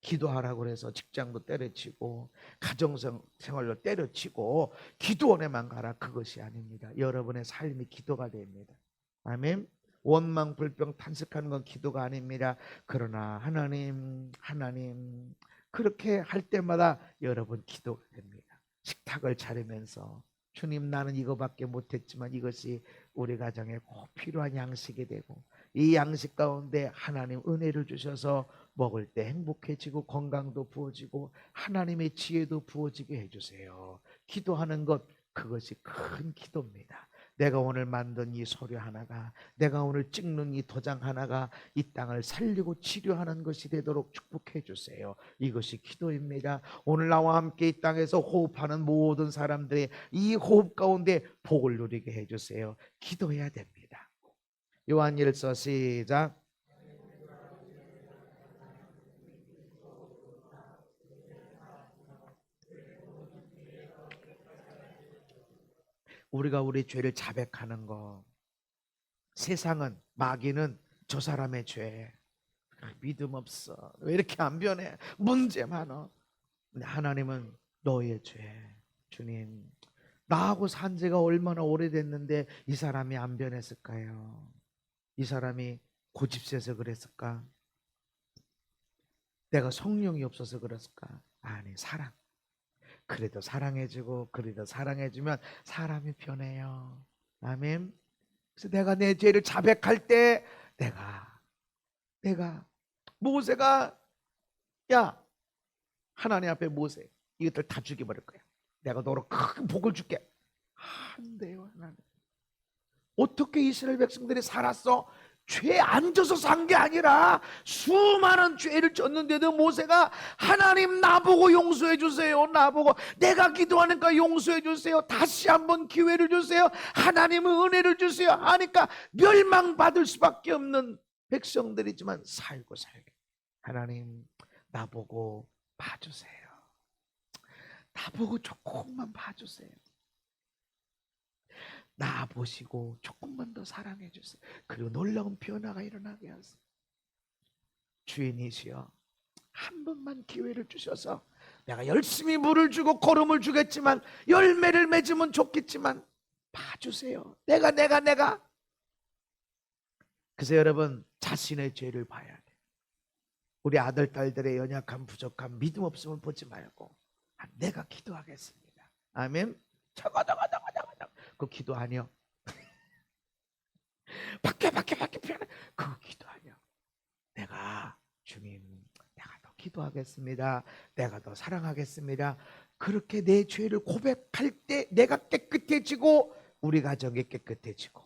[SPEAKER 1] 기도하라고 그래서 직장도 때려치고 가정생활로 때려치고 기도원에만 가라 그것이 아닙니다. 여러분의 삶이 기도가 됩니다. 아멘. 원망 불평 탄식하는 건 기도가 아닙니다. 그러나 하나님 그렇게 할 때마다 여러분 기도가 됩니다. 식탁을 차리면서 주님 나는 이거밖에 못했지만 이것이 우리 가정에 꼭 필요한 양식이 되고 이 양식 가운데 하나님 은혜를 주셔서 먹을 때 행복해지고 건강도 부어지고 하나님의 지혜도 부어지게 해주세요. 기도하는 것 그것이 큰 기도입니다. 내가 오늘 만든 이 서류 하나가 내가 오늘 찍는 이 도장 하나가 이 땅을 살리고 치료하는 것이 되도록 축복해 주세요. 이것이 기도입니다. 오늘 나와 함께 이 땅에서 호흡하는 모든 사람들이 이 호흡 가운데 복을 누리게 해주세요. 기도해야 됩니다. 요한일서 시작. 우리가 우리 죄를 자백하는 거 세상은 마귀는 저 사람의 죄 믿음 없어 왜 이렇게 안 변해 문제 많어. 근데 하나님은 너의 죄 주님 나하고 산 지가 얼마나 오래됐는데 이 사람이 안 변했을까요? 이 사람이 고집세서 그랬을까? 내가 성령이 없어서 그랬을까? 아니 사랑. 그래도 사랑해주고 그래도 사랑해주면 사람이 변해요. 아멘. 그래서 내가 내 죄를 자백할 때 내가 모세가 야 하나님 앞에 모세 이것들 다 죽여버릴 거야. 내가 너로 큰 복을 줄게. 안 돼요 하나님. 어떻게 이스라엘 백성들이 살았어? 죄 안 져서 산 게 아니라 수많은 죄를 졌는데도 모세가 하나님 나보고 용서해 주세요. 나보고 내가 기도하니까 용서해 주세요. 다시 한번 기회를 주세요. 하나님은 은혜를 주세요 하니까 멸망받을 수밖에 없는 백성들이지만 살게 하나님 나보고 봐주세요. 나보고 조금만 봐주세요. 나 보시고 조금만 더 사랑해 주세요. 그리고 놀라운 변화가 일어나게 하세요. 주인이시여 한 번만 기회를 주셔서 내가 열심히 물을 주고 거름을 주겠지만 열매를 맺으면 좋겠지만 봐주세요. 내가 그래서 여러분 자신의 죄를 봐야 돼. 우리 아들 딸들의 연약함 부족함 믿음 없음을 보지 말고 내가 기도하겠습니다. 아멘. 저거 그거 기도 아니요. 밖에 피하는 그거 기도 아니요. 내가 주님, 내가 더 기도하겠습니다. 내가 더 사랑하겠습니다. 그렇게 내 죄를 고백할 때 내가 깨끗해지고 우리 가정이 깨끗해지고.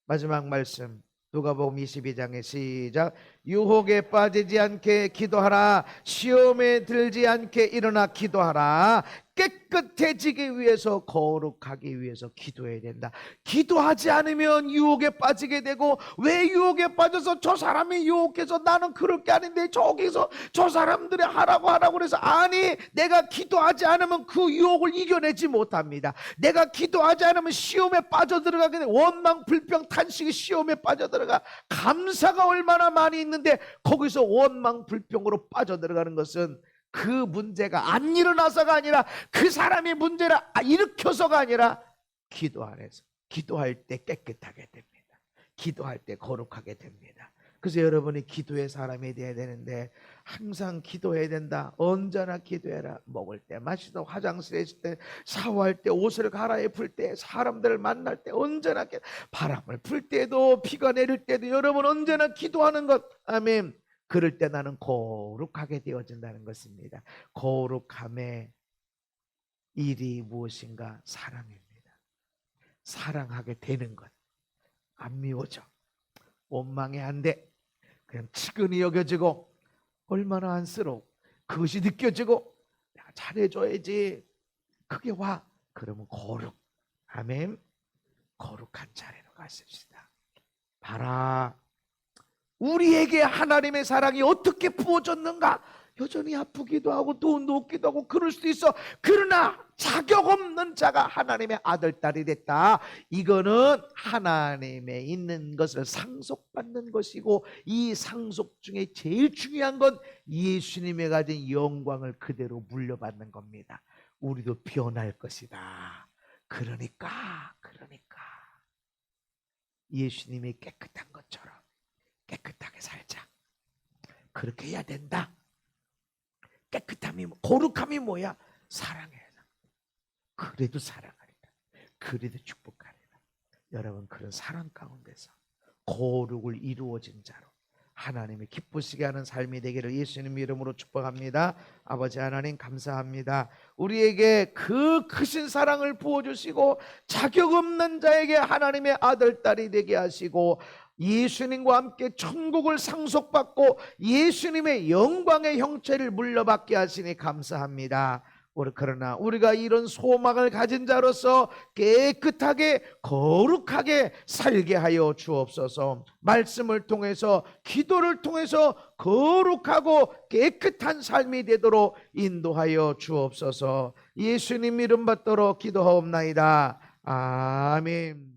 [SPEAKER 1] 마지막 말씀 누가복음 22장의 시작. 유혹에 빠지지 않게 기도하라. 시험에 들지 않게 일어나 기도하라. 깨끗해지기 위해서, 거룩하기 위해서 기도해야 된다. 기도하지 않으면 유혹에 빠지게 되고, 왜 유혹에 빠져서 저 사람이 유혹해서 나는 그럴 게 아닌데 저기서 저 사람들이 하라고 그래서, 아니, 내가 기도하지 않으면 그 유혹을 이겨내지 못합니다. 내가 기도하지 않으면 시험에 빠져들어가게 돼. 원망 불평 탄식이 시험에 빠져들어가. 감사가 얼마나 많이 있는데 거기서 원망 불평으로 빠져들어가는 것은 그 문제가 안 일어나서가 아니라, 그 사람이 문제를 일으켜서가 아니라, 기도 안에서, 기도할 때 깨끗하게 됩니다. 기도할 때 거룩하게 됩니다. 그래서 여러분이 기도의 사람이 되어야 되는데, 항상 기도해야 된다. 언제나 기도해라. 먹을 때, 마실 때, 화장실에 있을 때, 샤워할 때, 옷을 갈아입을 때, 사람들을 만날 때, 언제나 바람을 불 때도, 비가 내릴 때도 여러분 언제나 기도하는 것. 아멘. 그럴 때 나는 거룩하게 되어진다는 것입니다. 거룩함의 일이 무엇인가? 사랑입니다. 사랑하게 되는 것. 안 미워져. 원망이 안 돼. 그냥 측은히 여겨지고, 얼마나 안쓰러워. 그것이 느껴지고, 내가 잘해줘야지. 그게 와. 그러면 거룩. 아멘. 거룩한 자리로 가십시다. 봐라, 우리에게 하나님의 사랑이 어떻게 부어졌는가? 여전히 아프기도 하고 또 높기도 하고 그럴 수도 있어. 그러나 자격 없는 자가 하나님의 아들, 딸이 됐다. 이거는 하나님에 있는 것을 상속받는 것이고, 이 상속 중에 제일 중요한 건 예수님이 가진 영광을 그대로 물려받는 겁니다. 우리도 변할 것이다. 그러니까 예수님이 깨끗한 것처럼 깨끗하게 살자. 그렇게 해야 된다. 깨끗함이, 거룩함이 뭐야? 사랑해야. 그래도 사랑하리라. 그래도 축복하리라. 여러분, 그런 사랑 가운데서 거룩을 이루어진 자로 하나님이 기쁘시게 하는 삶이 되기를 예수님 이름으로 축복합니다. 아버지 하나님, 감사합니다. 우리에게 그 크신 사랑을 부어주시고, 자격 없는 자에게 하나님의 아들, 딸이 되게 하시고, 예수님과 함께 천국을 상속받고 예수님의 영광의 형체를 물려받게 하시니 감사합니다. 그러나 우리가 이런 소망을 가진 자로서 깨끗하게 거룩하게 살게 하여 주옵소서. 말씀을 통해서, 기도를 통해서 거룩하고 깨끗한 삶이 되도록 인도하여 주옵소서. 예수님 이름 받도록 기도하옵나이다. 아멘.